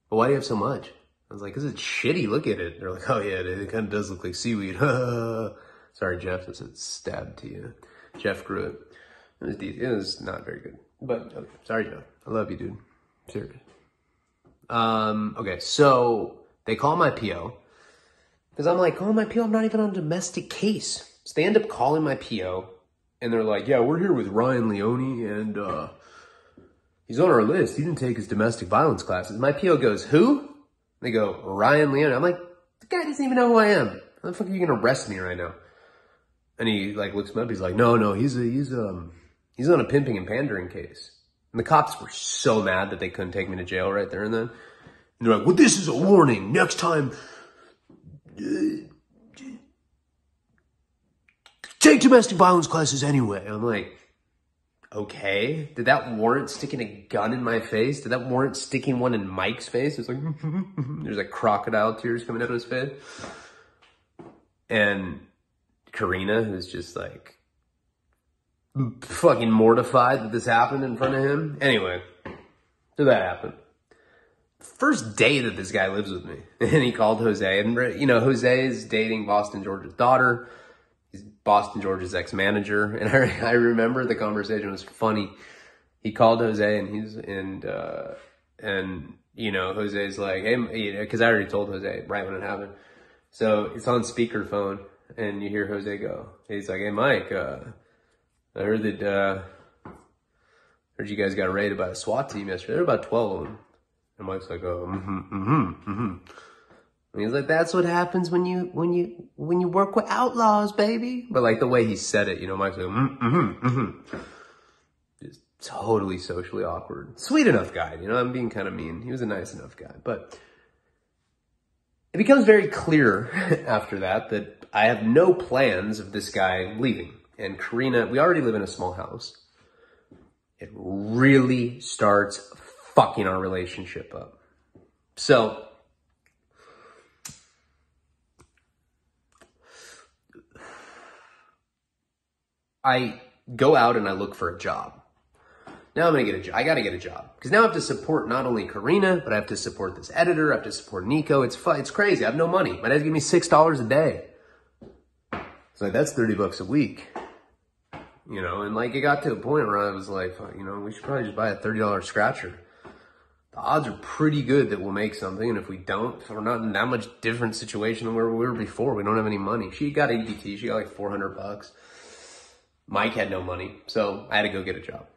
But why do you have so much? I was like, this is shitty. Look at it. They're like, oh yeah, it kind of does look like seaweed. Sorry, Jeff. I said stabbed to you. Jeff grew it. It was not very good. But, okay. Sorry, Jeff. I love you, dude. Serious. Okay, so they call my PO. Because I'm like, calling my PO? I'm not even on a domestic case. So they end up calling my PO. And they're like, yeah, we're here with Ryan Leone. And he's on our list. He didn't take his domestic violence classes. My PO goes, who? They go, Ryan Leone. I'm like, the guy doesn't even know who I am. How the fuck are you going to arrest me right now? And he like looks me up. He's like, no, he's on a pimping and pandering case. And the cops were so mad that they couldn't take me to jail right there and then. And they're like, well, this is a warning. Next time, take domestic violence classes anyway. I'm like, okay. Did that warrant sticking a gun in my face? Did that warrant sticking one in Mike's face? It's like, there's like crocodile tears coming out of his face. And Karina is just like, fucking mortified that this happened in front of him. Anyway, so that happened. First day that this guy lives with me, and he called Jose, and you know, Jose is dating Boston George's daughter. He's Boston George's ex-manager, and I remember the conversation was funny. He called Jose, and you know, Jose's like, hey, because I already told Jose right when it happened. So it's on speakerphone, and you hear Jose go. He's like, hey, Mike, I heard that heard you guys got raided by a SWAT team yesterday. There were about 12 of them. And Mike's like, oh, And he's like, that's what happens when you work with outlaws, baby. But like the way he said it, you know, Mike's like, Just totally socially awkward. Sweet enough guy, you know, I'm being kind of mean. He was a nice enough guy. But it becomes very clear after that I have no plans of this guy leaving. And Karina, we already live in a small house. It really starts fucking our relationship up. So I go out and I look for a job. Now I'm going to get a job. I got to get a job because now I have to support not only Karina, but I have to support this editor. I have to support Nico. It's crazy. I have no money. My dad's giving me $6 a day. It's like, that's $30 a week. You know, and like it got to a point where I was like, you know, we should probably just buy a $30 scratcher. The odds are pretty good that we'll make something. And if we don't, if we're not in that much different situation than where we were before, we don't have any money. She got EBT. She got like $400. Mike had no money. So I had to go get a job.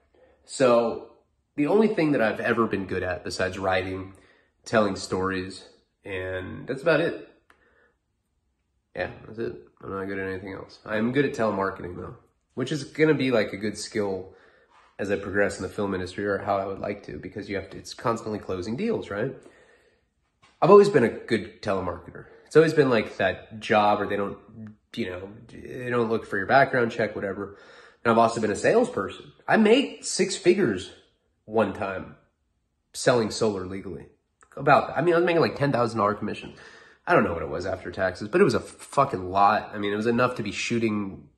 So the only thing that I've ever been good at besides writing, telling stories, and that's about it. Yeah, that's it. I'm not good at anything else. I'm good at telemarketing though, which is going to be like a good skill as I progress in the film industry, or how I would like to, because you have to, it's constantly closing deals, right? I've always been a good telemarketer. It's always been like that job where they don't, you know, they don't look for your background check, whatever. And I've also been a salesperson. I made 6 figures one time selling solar legally. About that. I mean, I was making like $10,000 commission. I don't know what it was after taxes, but it was a fucking lot. I mean, it was enough to be shooting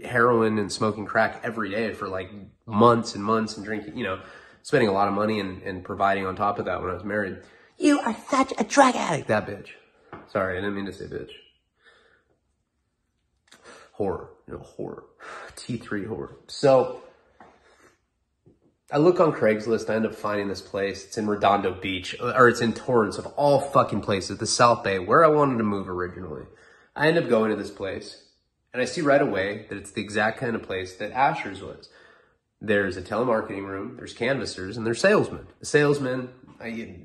heroin and smoking crack every day for like months and months and drinking, you know, spending a lot of money and providing on top of that when I was married. You are such a drug addict. That bitch. Sorry, I didn't mean to say bitch. Whore. You know, whore. T3 whore. So I look on Craigslist. I end up finding this place. It's in Redondo Beach, or it's in Torrance of all fucking places, the South Bay, where I wanted to move originally. I end up going to this place. And I see right away that it's the exact kind of place that Asher's was. There's a telemarketing room, there's canvassers, and there's salesmen. The salesman, I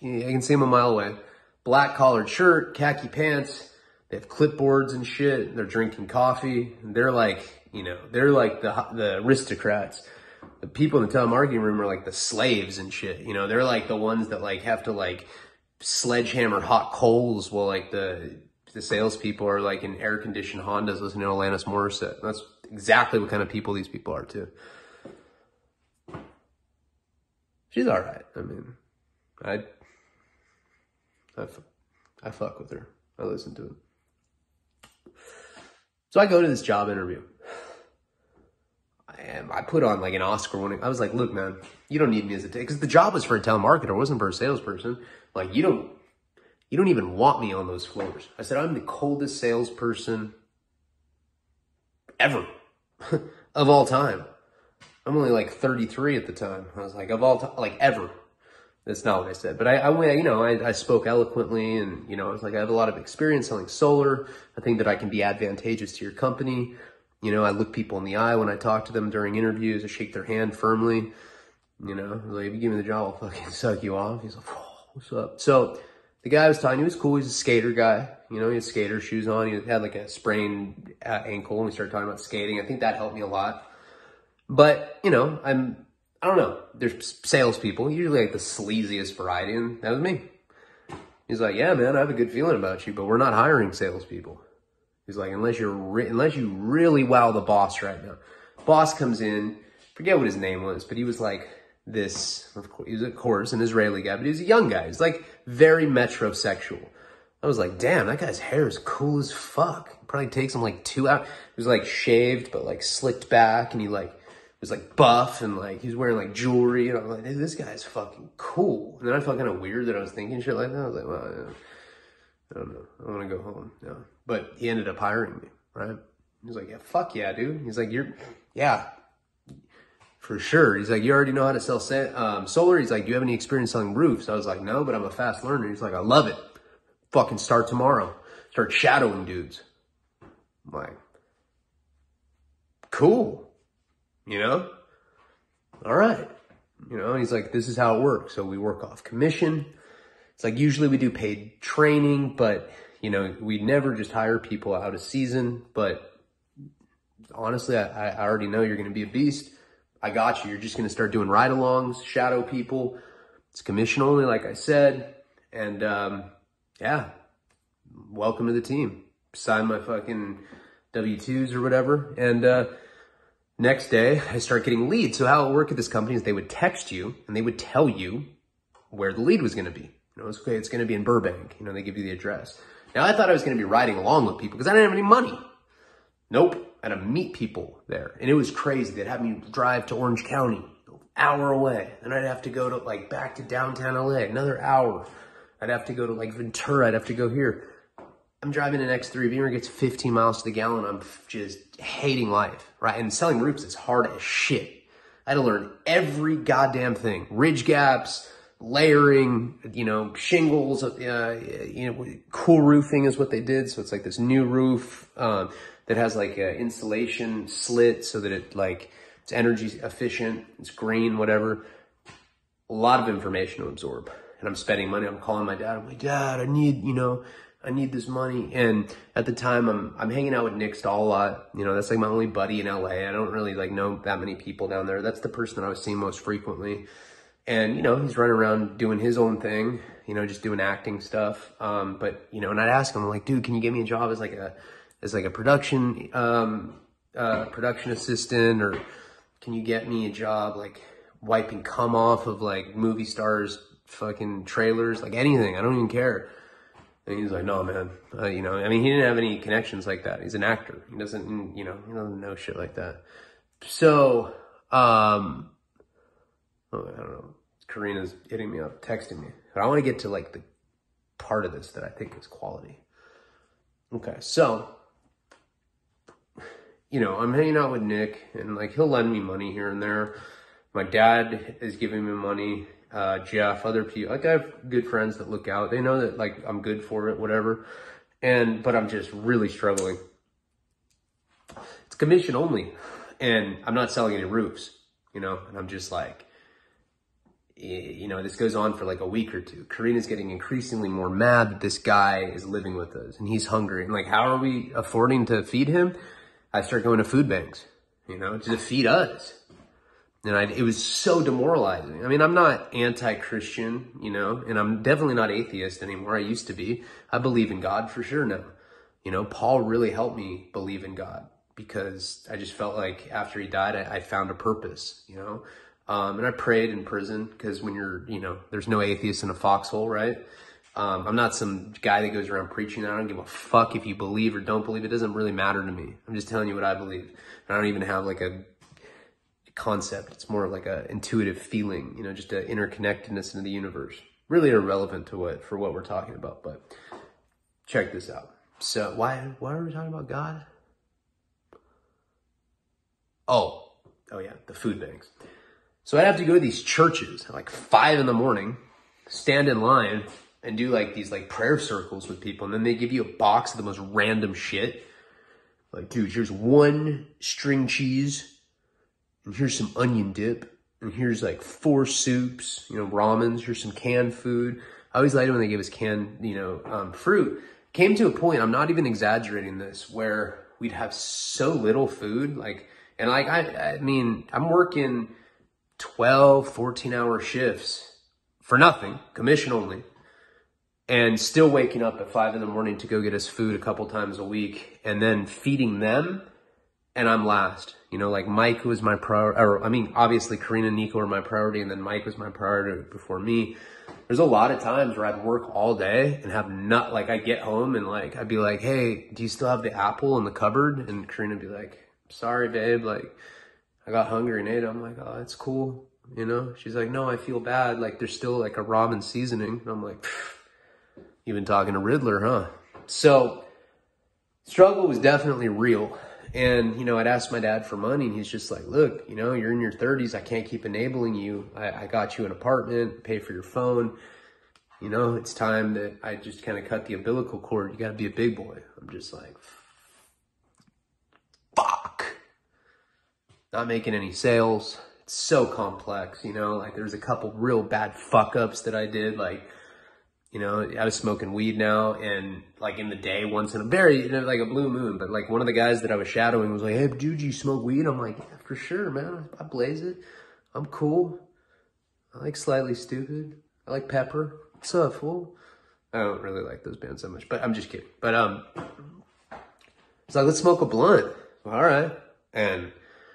can see him a mile away. Black collared shirt, khaki pants. They have clipboards and shit. They're drinking coffee. They're like, you know, they're like the aristocrats. The people in the telemarketing room are like the slaves and shit. You know, they're like the ones that like have to like sledgehammer hot coals while like the salespeople are like in air-conditioned Hondas listening to Alanis Morissette. That's exactly what kind of people these people are too. She's all right. I mean, I fuck with her. I listen to it. So I go to this job interview. I put on like an Oscar winning. I was like, look, man, you don't need me as a because the job was for a telemarketer. It wasn't for a salesperson. Like, you don't even want me on those floors. I said, I'm the coldest salesperson ever of all time. I'm only like 33 at the time. I was like, of all time, like ever. That's not what I said. But I went, you know, I spoke eloquently and, you know, I was like, I have a lot of experience selling solar. I think that I can be advantageous to your company. You know, I look people in the eye when I talk to them during interviews. I shake their hand firmly. You know, like, if you give me the job, I'll fucking suck you off. He's like, oh, what's up? So the guy I was talking to, he was cool. He's a skater guy. You know, he had skater shoes on. He had like a sprained ankle and we started talking about skating. I think that helped me a lot. But, you know, I don't know. There's salespeople, usually like the sleaziest variety, and that was me. He's like, yeah, man, I have a good feeling about you, but we're not hiring salespeople. He's like, unless you really wow the boss right now. Boss comes in, forget what his name was, but he was like this, he was of course an Israeli guy, but he was a young guy. He's like very metrosexual. I was like, damn, that guy's hair is cool as fuck. It probably takes him like 2 hours. It was like shaved, but like slicked back, and he like was like buff, and like he was wearing like jewelry, and I'm like, hey, this guy's fucking cool. And then I felt kind of weird that I was thinking shit like that. I was like, well, yeah, I don't know. I want to go home. No. But he ended up hiring me, right? He was like, yeah, fuck yeah, dude. He's like, yeah, for sure. He's like, you already know how to sell solar? He's like, do you have any experience selling roofs? I was like, no, but I'm a fast learner. He's like, I love it. Fucking start tomorrow. Start shadowing dudes. I'm like, cool. You know? All right. You know, he's like, this is how it works. So we work off commission. It's like, usually we do paid training, but, you know, we never just hire people out of season. But honestly, I already know you're going to be a beast. I got you. You're just going to start doing ride-alongs, shadow people. It's commission only, like I said. And, yeah, welcome to the team. Sign my fucking W-2s or whatever. And next day, I start getting leads. So how it worked at this company is they would text you, and they would tell you where the lead was going to be. You know, it's okay, it's going to be in Burbank. You know, they give you the address. Now, I thought I was going to be riding along with people because I didn't have any money. Nope. I had to meet people there. And it was crazy. They'd have me drive to Orange County, an hour away. Then I'd have to go to, like, back to downtown LA, another hour. I'd have to go to, like, Ventura. I'd have to go here. I'm driving an X3 Beamer, gets 15 miles to the gallon. I'm just hating life, right? And selling roofs is hard as shit. I had to learn every goddamn thing. Ridge gaps, layering, you know, shingles, you know, cool roofing is what they did. So it's like this new roof that has like an insulation slit so that it like, it's energy efficient, it's green, whatever. A lot of information to absorb. And I'm spending money. I'm calling my dad. I'm like, Dad, I need this money. And at the time I'm hanging out with Nick Stahl a lot. You know, that's like my only buddy in LA. I don't really like know that many people down there. That's the person that I was seeing most frequently. And, you know, he's running around doing his own thing, you know, just doing acting stuff. But, you know, and I'd ask him, I'm like, dude, can you get me a job as like a production assistant, or can you get me a job like wiping cum off of like movie stars fucking trailers, like anything. I don't even care. And he's like, no, man. You know, I mean, he didn't have any connections like that. He's an actor. He doesn't, you know, he doesn't know shit like that. So, I don't know. Karina's hitting me up, texting me. But I want to get to like the part of this that I think is quality. Okay, so, you know, I'm hanging out with Nick, and like he'll lend me money here and there. My dad is giving me money. Jeff, other people, like I have good friends that look out. They know that like I'm good for it, whatever. But I'm just really struggling. It's commission only, and I'm not selling any roofs, you know, and I'm just like, you know, this goes on for like a week or two. Karina's getting increasingly more mad that this guy is living with us and he's hungry. And like, how are we affording to feed him? I start going to food banks, you know, to feed us. And it was so demoralizing. I mean, I'm not anti-Christian, you know, and I'm definitely not atheist anymore. I used to be. I believe in God for sure now. You know, Paul really helped me believe in God because I just felt like after he died, I found a purpose, you know. And I prayed in prison because when you're, you know, there's no atheist in a foxhole, right? I'm not some guy that goes around preaching. I don't give a fuck if you believe or don't believe. It doesn't really matter to me. I'm just telling you what I believe. I don't even have like a concept. It's more like a intuitive feeling, you know, just an interconnectedness into the universe. Really irrelevant to what we're talking about, but check this out. So why are we talking about God? Oh yeah, the food banks. So I'd have to go to these churches at like 5 a.m, stand in line and do like these like prayer circles with people. And then they give you a box of the most random shit. Like, dude, here's 1 string cheese. And here's some onion dip. And here's like 4 soups, you know, ramens. Here's some canned food. I always liked it when they gave us canned, you know, fruit. Came to a point, I'm not even exaggerating this, where we'd have so little food. Like, and like, I mean, I'm working 12, 14-hour shifts for nothing, commission only, and still waking up at 5 a.m. to go get us food a couple times a week and then feeding them. And I'm last, you know, like Mike was my priority, or I mean, obviously Karina and Nico were my priority, and then Mike was my priority before me. there's a lot of times where I'd work all day and have not, like, I'd get home and like, I'd be like, hey, do you still have the apple in the cupboard? And Karina would be like, sorry, babe. Like, I got hungry and ate it. I'm like, oh, that's cool. You know, she's like, no, I feel bad. Like, there's still like a ramen seasoning. And I'm like, you've been talking to Riddler, huh? So struggle was definitely real. And, you know, I'd ask my dad for money and he's just like, look, you know, you're in your 30s. I can't keep enabling you. I got you an apartment, pay for your phone. You know, it's time that I just kind of cut the umbilical cord. You got to be a big boy. I'm just like, fuck. Not making any sales. It's so complex, you know, like there's a couple real bad fuck ups that I did. Like, you know, I was smoking weed now and like in the day once in a very, you know, like a blue moon. But like one of the guys that I was shadowing was like, hey, dude, you smoke weed? I'm like, yeah, for sure, man. I blaze it. I'm cool. I like Slightly Stupid. I like Pepper. What's up, fool? I don't really like those bands that much, but I'm just kidding. But it's like, let's smoke a blunt. All right. And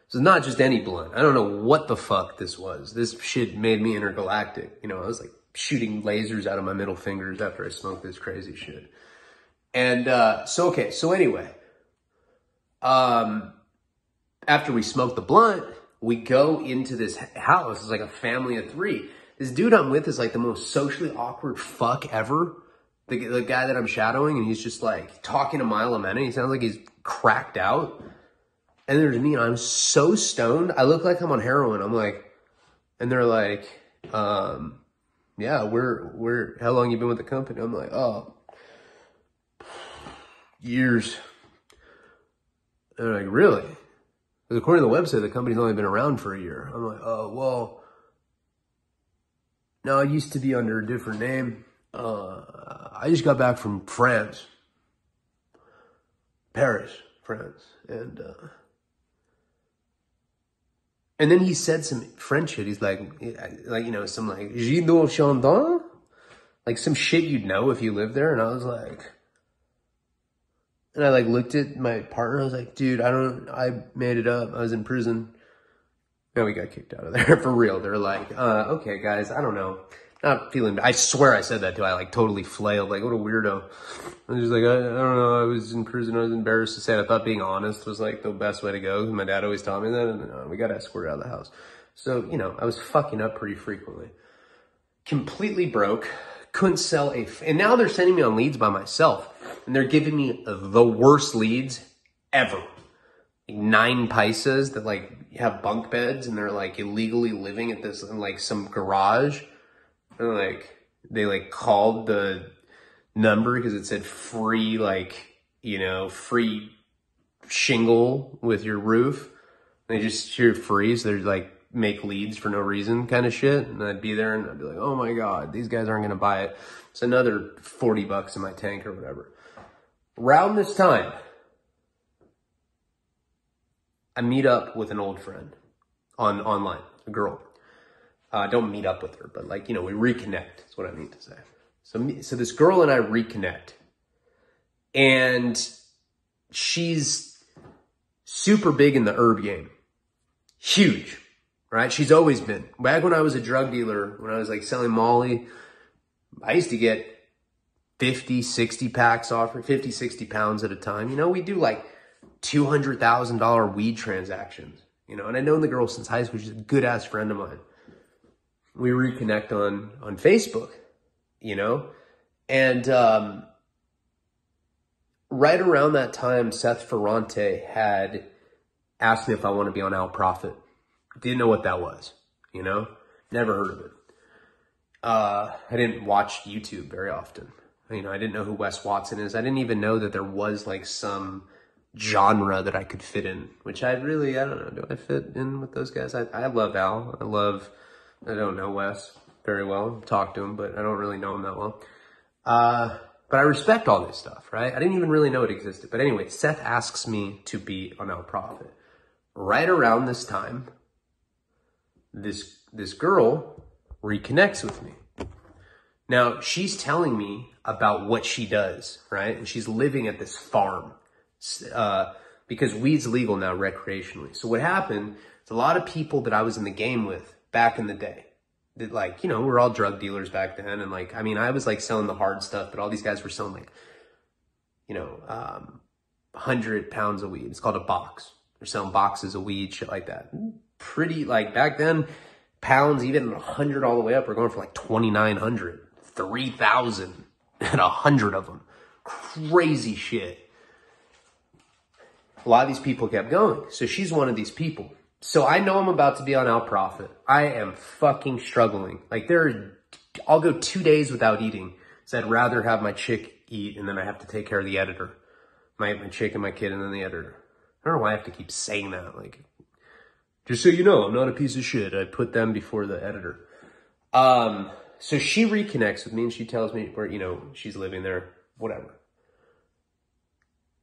so not just any blunt. I don't know what the fuck this was. This shit made me intergalactic. You know, I was like shooting lasers out of my middle fingers after I smoked this crazy shit. And so anyway, after we smoked the blunt, we go into this house. It's like a family of 3. This dude I'm with is like the most socially awkward fuck ever. The guy that I'm shadowing, and he's just like talking a mile a minute. He sounds like he's cracked out. And there's me, and I'm so stoned. I look like I'm on heroin. I'm like, and they're like, yeah, we're, how long you been with the company? I'm like, oh, years. And they're like, really? Because according to the website, the company's only been around for a year. I'm like, oh, well, no, I used to be under a different name. I just got back from France. Paris, France. And then he said some French shit. He's like, you know, some like, Gido Chandon? Like some shit you'd know if you lived there. And I was like, and I like looked at my partner. I was like, dude, I made it up. I was in prison. No, we got kicked out of there for real. They're like, okay, guys, I don't know. Not feeling, I swear I said that too. I like totally flailed. Like, what a weirdo. I was just like, I don't know. I was in prison. I was embarrassed to say it. I thought being honest was like the best way to go. My dad always taught me that. And we got escorted out of the house. So, you know, I was fucking up pretty frequently. Completely broke. Couldn't sell and now they're sending me on leads by myself. And they're giving me the worst leads ever. Like 9 paisas that like have bunk beds and they're like illegally living at this in like some garage. And like, they like called the number because it said free, like, you know, free shingle with your roof. They just hear free. So they're like, make leads for no reason kind of shit. And I'd be there and I'd be like, oh my God, these guys aren't going to buy it. It's another $40 in my tank or whatever. Around this time, I meet up with an old friend online, a girl. Don't meet up with her, but like, you know, we reconnect. That's what I mean to say. So this girl and I reconnect. And she's super big in the herb game. Huge, right? She's always been. Back when I was a drug dealer, when I was like selling Molly, I used to get 50, 60 packs offered, 50, 60 pounds at a time. You know, we do like $200,000 weed transactions, you know, and I've known the girl since high school. She's a good ass friend of mine. We reconnect on Facebook, you know, and right around that time, Seth Ferrante had asked me if I want to be on Al Prophet. Didn't know what that was, you know, never heard of it. I didn't watch YouTube very often. You know, I didn't know who Wes Watson is. I didn't even know that there was like some genre that I could fit in, which I don't know. Do I fit in with those guys? I love Al. I don't know Wes very well. Talk to him, but I don't really know him that well. But I respect all this stuff, right? I didn't even really know it existed. But anyway, Seth asks me to be on Al Prophet. Right around this time, this girl reconnects with me. Now, she's telling me about what she does, right? And she's living at this farm because weed's legal now recreationally. So what happened is a lot of people that I was in the game with back in the day, that like, you know, we're all drug dealers back then. And like, I mean, I was like selling the hard stuff, but all these guys were selling like, you know, 100 pounds of weed. It's called a box. They're selling boxes of weed, shit like that. Pretty, like back then, pounds, even 100 all the way up, were going for like 2,900, 3,000, and 100 of them. Crazy shit. A lot of these people kept going. So she's one of these people. So I know I'm about to be on Out Profit. I am fucking struggling. Like I'll go 2 days without eating. So I'd rather have my chick eat and then I have to take care of the editor. My chick and my kid and then the editor. I don't know why I have to keep saying that. Like, just so you know, I'm not a piece of shit. I put them before the editor. So she reconnects with me and she tells me where, you know, she's living there, whatever.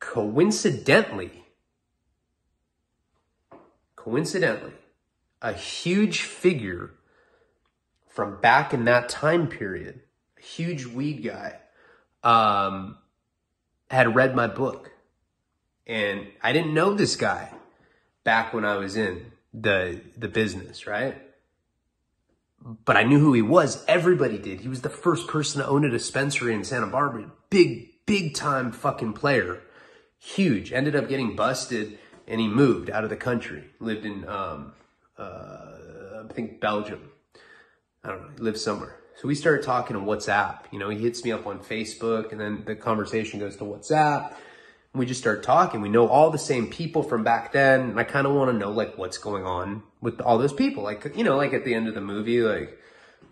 Coincidentally, a huge figure from back in that time period, a huge weed guy, had read my book. And I didn't know this guy back when I was in the business, right? But I knew who he was. Everybody did. He was the first person to own a dispensary in Santa Barbara. Big time fucking player. Huge. Ended up getting busted and he moved out of the country. Lived in, I think Belgium. I don't know. He lived somewhere. So we started talking on WhatsApp. You know, he hits me up on Facebook and then the conversation goes to WhatsApp. And we just start talking. We know all the same people from back then. And I kind of want to know like what's going on with all those people. Like, you know, like at the end of the movie, like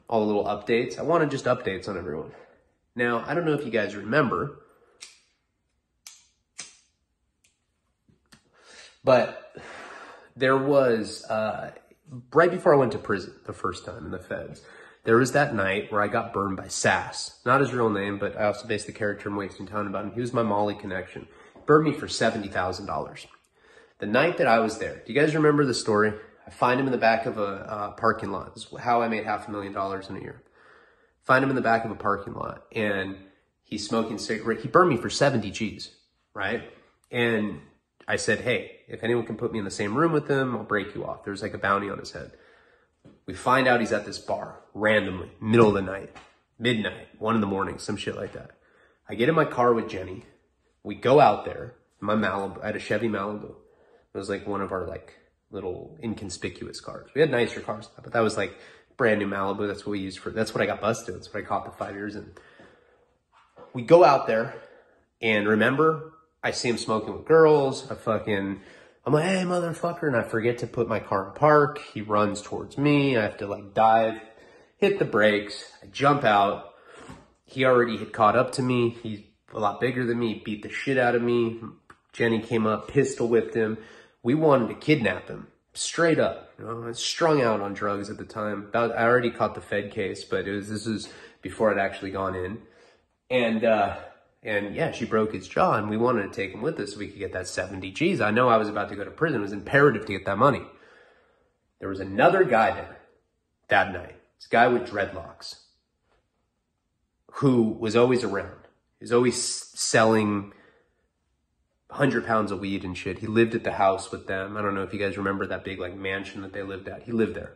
all the little updates. I wanted just updates on everyone. Now, I don't know if you guys remember, but there was, right before I went to prison the first time in the feds, there was that night where I got burned by Sass. Not his real name, but I also based the character in Wasting Time about him. He was my Molly connection. Burned me for $70,000. The night that I was there, do you guys remember the story? I find him in the back of a parking lot. This is how I made $500,000 in a year. Find him in the back of a parking lot and he's smoking cigarette. He burned me for 70 G's, right? And I said, hey, if anyone can put me in the same room with him, I'll break you off. There's like a bounty on his head. We find out he's at this bar randomly, middle of the night, midnight, 1 a.m, some shit like that. I get in my car with Jenny. We go out there. My Malibu, I had a Chevy Malibu. It was like one of our like little inconspicuous cars. We had nicer cars, but that was like brand new Malibu. That's what we used that's what I got busted. That's what I caught the 5 years in. We go out there and remember, I see him smoking with girls. I'm like, hey, motherfucker. And I forget to put my car in park. He runs towards me. I have to like dive, hit the brakes. I jump out. He already had caught up to me. He's a lot bigger than me. He beat the shit out of me. Jenny came up, pistol whipped him. We wanted to kidnap him. Straight up. You know, I was strung out on drugs at the time. I already caught the Fed case, but this was before I'd actually gone in. And yeah, she broke his jaw and we wanted to take him with us so we could get that 70 G's. I know I was about to go to prison. It was imperative to get that money. There was another guy there that night. This guy with dreadlocks who was always around. He was always selling 100 pounds of weed and shit. He lived at the house with them. I don't know if you guys remember that big like mansion that they lived at. He lived there.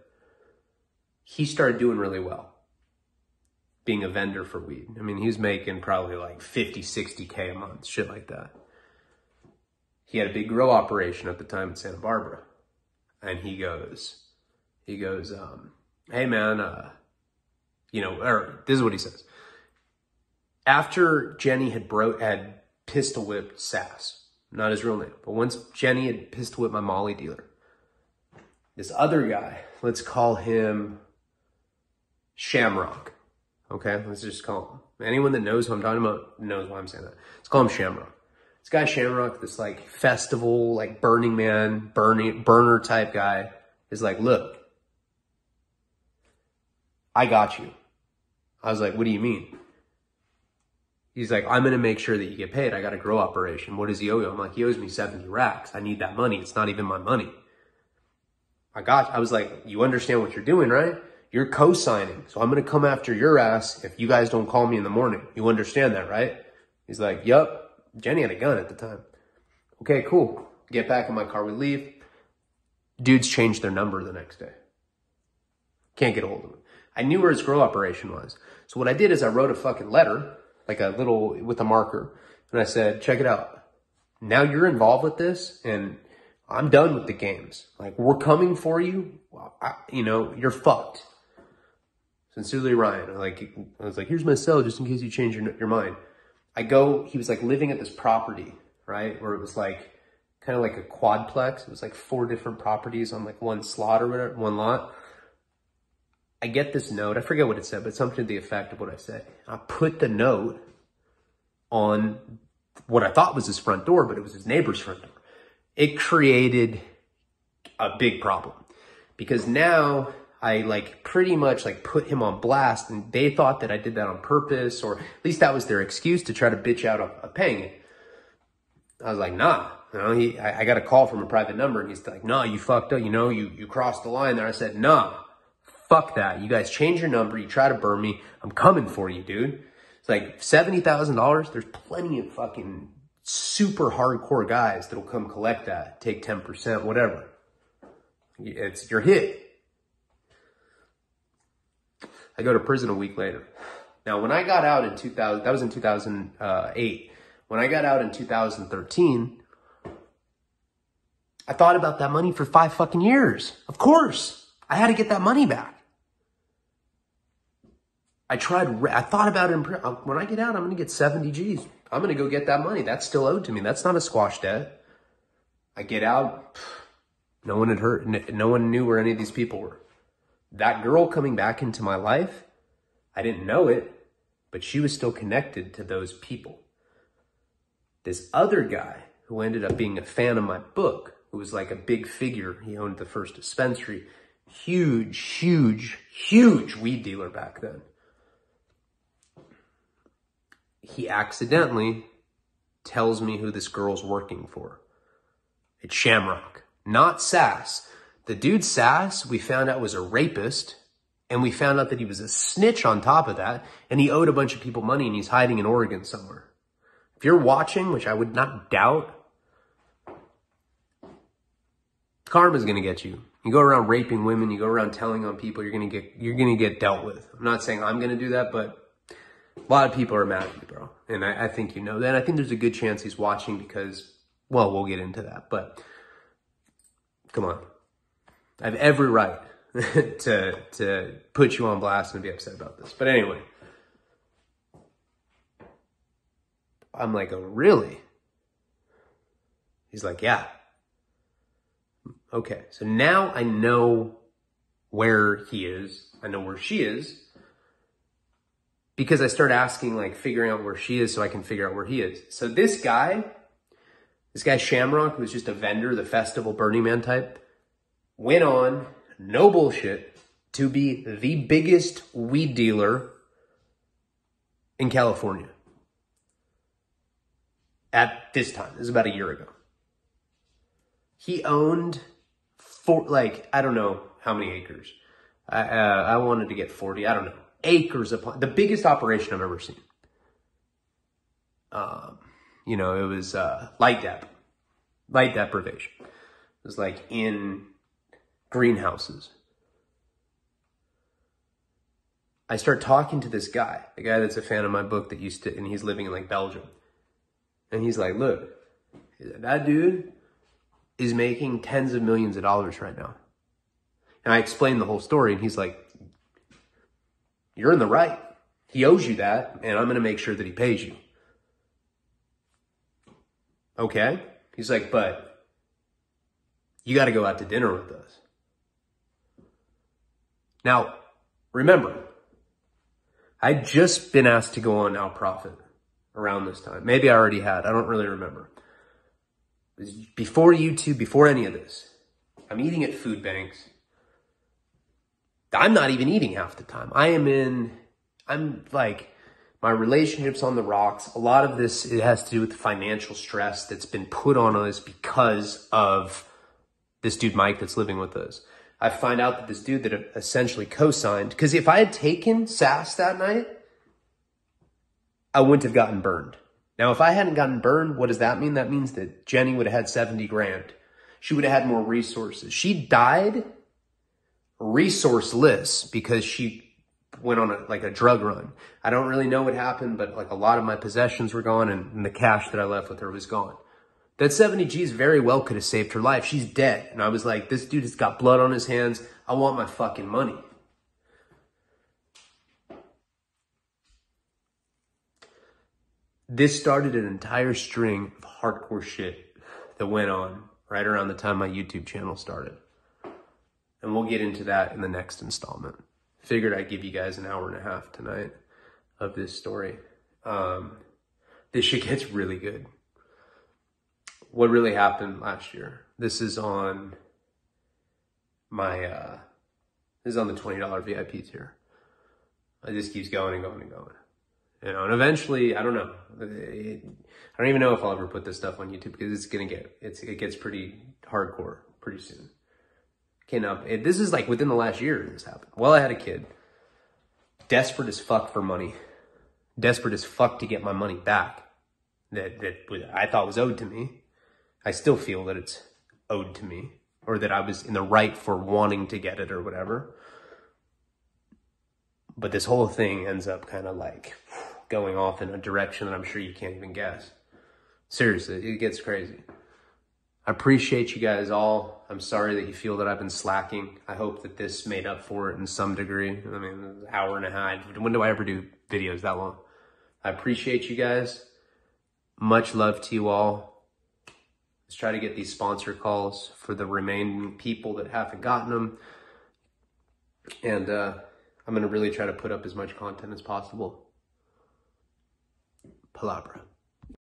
He started doing really well, being a vendor for weed. I mean, he was making probably like 50, 60K a month, shit like that. He had a big grow operation at the time in Santa Barbara. And he goes, hey man, you know, or this is what he says. After Jenny had pistol whipped Sass, not his real name, but once Jenny had pistol whipped my Molly dealer, this other guy, let's call him Shamrock. Okay, let's just call him. Anyone that knows who I'm talking about knows why I'm saying that. Let's call him Shamrock. This guy Shamrock, this like festival, like Burning Man, burner type guy, is like, look, I got you. I was like, what do you mean? He's like, I'm going to make sure that you get paid. I got a grow operation. What does he owe you? I'm like, he owes me 70 racks. I need that money. It's not even my money. I was like, you understand what you're doing, right? You're co-signing. So I'm going to come after your ass if you guys don't call me in the morning. You understand that, right? He's like, yup. Jenny had a gun at the time. Okay, cool. Get back in my car. We leave. Dudes changed their number the next day. Can't get a hold of him. I knew where his grow operation was. So what I did is I wrote a fucking letter, like a little, with a marker. And I said, check it out. Now you're involved with this and I'm done with the games. Like, we're coming for you. You know, you're fucked. Sincerely, Ryan. I was like, here's my cell just in case you change your mind. He was like living at this property, right? Where it was like, kind of like a quadplex. It was like 4 different properties on like one slot or whatever, one lot. I get this note. I forget what it said, but something to the effect of what I said. I put the note on what I thought was his front door, but it was his neighbor's front door. It created a big problem because now I like pretty much like put him on blast, and they thought that I did that on purpose, or at least that was their excuse to try to bitch out of paying it. I was like, nah. You know, I got a call from a private number, and he's like, nah, you fucked up. You know, you crossed the line there. I said, nah, fuck that. You guys change your number. You try to burn me. I'm coming for you, dude. It's like $70,000. There's plenty of fucking super hardcore guys that'll come collect that, take 10%, whatever. It's your hit. I go to prison a week later. Now, when I got out in 2000, that was in 2008. When I got out in 2013, I thought about that money for 5 fucking years. Of course, I had to get that money back. I thought about it. When I get out, I'm going to get 70 G's. I'm going to go get that money. That's still owed to me. That's not a squash debt. I get out. No one had heard. No one knew where any of these people were. That girl coming back into my life, I didn't know it, but she was still connected to those people. This other guy who ended up being a fan of my book, who was like a big figure. He owned the first dispensary. Huge, huge, huge weed dealer back then. He accidentally tells me who this girl's working for. It's Shamrock, not Sass. The dude Sass, we found out was a rapist, and we found out that he was a snitch on top of that, and he owed a bunch of people money, and he's hiding in Oregon somewhere. If you're watching, which I would not doubt, karma's gonna get you. You go around raping women, you go around telling on people, you're gonna get dealt with. I'm not saying I'm gonna do that, but a lot of people are mad at me, bro. And I think you know that. I think there's a good chance he's watching because, well, we'll get into that. But come on. I have every right to put you on blast and be upset about this. But anyway. I'm like, oh, really? He's like, yeah. Okay. So now I know where he is. I know where she is. Because I start asking, like, figuring out where she is so I can figure out where he is. So this guy Shamrock, who's just a vendor, the festival Burning Man type, went on, no bullshit, to be the biggest weed dealer in California. At this time. This is about a year ago. He owned, I don't know how many acres. I wanted to get 40, I don't know. Acres upon the biggest operation I've ever seen. You know, it was light deprivation. It was like in greenhouses. I start talking to this guy, the guy that's a fan of my book and he's living in like Belgium. And he's like, look, that dude is making tens of millions of dollars right now. And I explained the whole story, and he's like, you're in the right. He owes you that, and I'm going to make sure that he pays you. Okay? He's like, but you got to go out to dinner with us. Now, remember, I'd just been asked to go on Now Profit around this time. Maybe I already had. I don't really remember. It was before YouTube, before any of this. I'm eating at food banks. I'm not even eating half the time. I'm like, my relationship's on the rocks. A lot of this, it has to do with the financial stress that's been put on us because of this dude, Mike, that's living with us. I find out that this dude that essentially co-signed, because if I had taken Sass that night, I wouldn't have gotten burned. Now, if I hadn't gotten burned, what does that mean? That means that Jenny would have had 70 grand. She would have had more resources. She died resourceless because she went on a drug run. I don't really know what happened, but like a lot of my possessions were gone and the cash that I left with her was gone. That 70 G's very well could have saved her life. She's dead. And I was like, this dude has got blood on his hands. I want my fucking money. This started an entire string of hardcore shit that went on right around the time my YouTube channel started. And we'll get into that in the next installment. Figured I'd give you guys an hour and a half tonight of this story. This shit gets really good. What really happened last year? This is on my, this is on the $20 VIP tier. It just keeps going and going and going. You know, and eventually, I don't know. I don't even know if I'll ever put this stuff on YouTube because it's gonna get, it gets pretty hardcore pretty soon. Okay, now, this is like within the last year this happened. Well, I had a kid. Desperate as fuck for money. Desperate as fuck to get my money back. That I thought was owed to me. I still feel that it's owed to me. Or that I was in the right for wanting to get it or whatever. But this whole thing ends up kind of like going off in a direction that I'm sure you can't even guess. Seriously, it gets crazy. I appreciate you guys all. I'm sorry that you feel that I've been slacking. I hope that this made up for it in some degree. I mean, an hour and a half. When do I ever do videos that long? I appreciate you guys. Much love to you all. Let's try to get these sponsor calls for the remaining people that haven't gotten them. And I'm going to really try to put up as much content as possible. Palabra.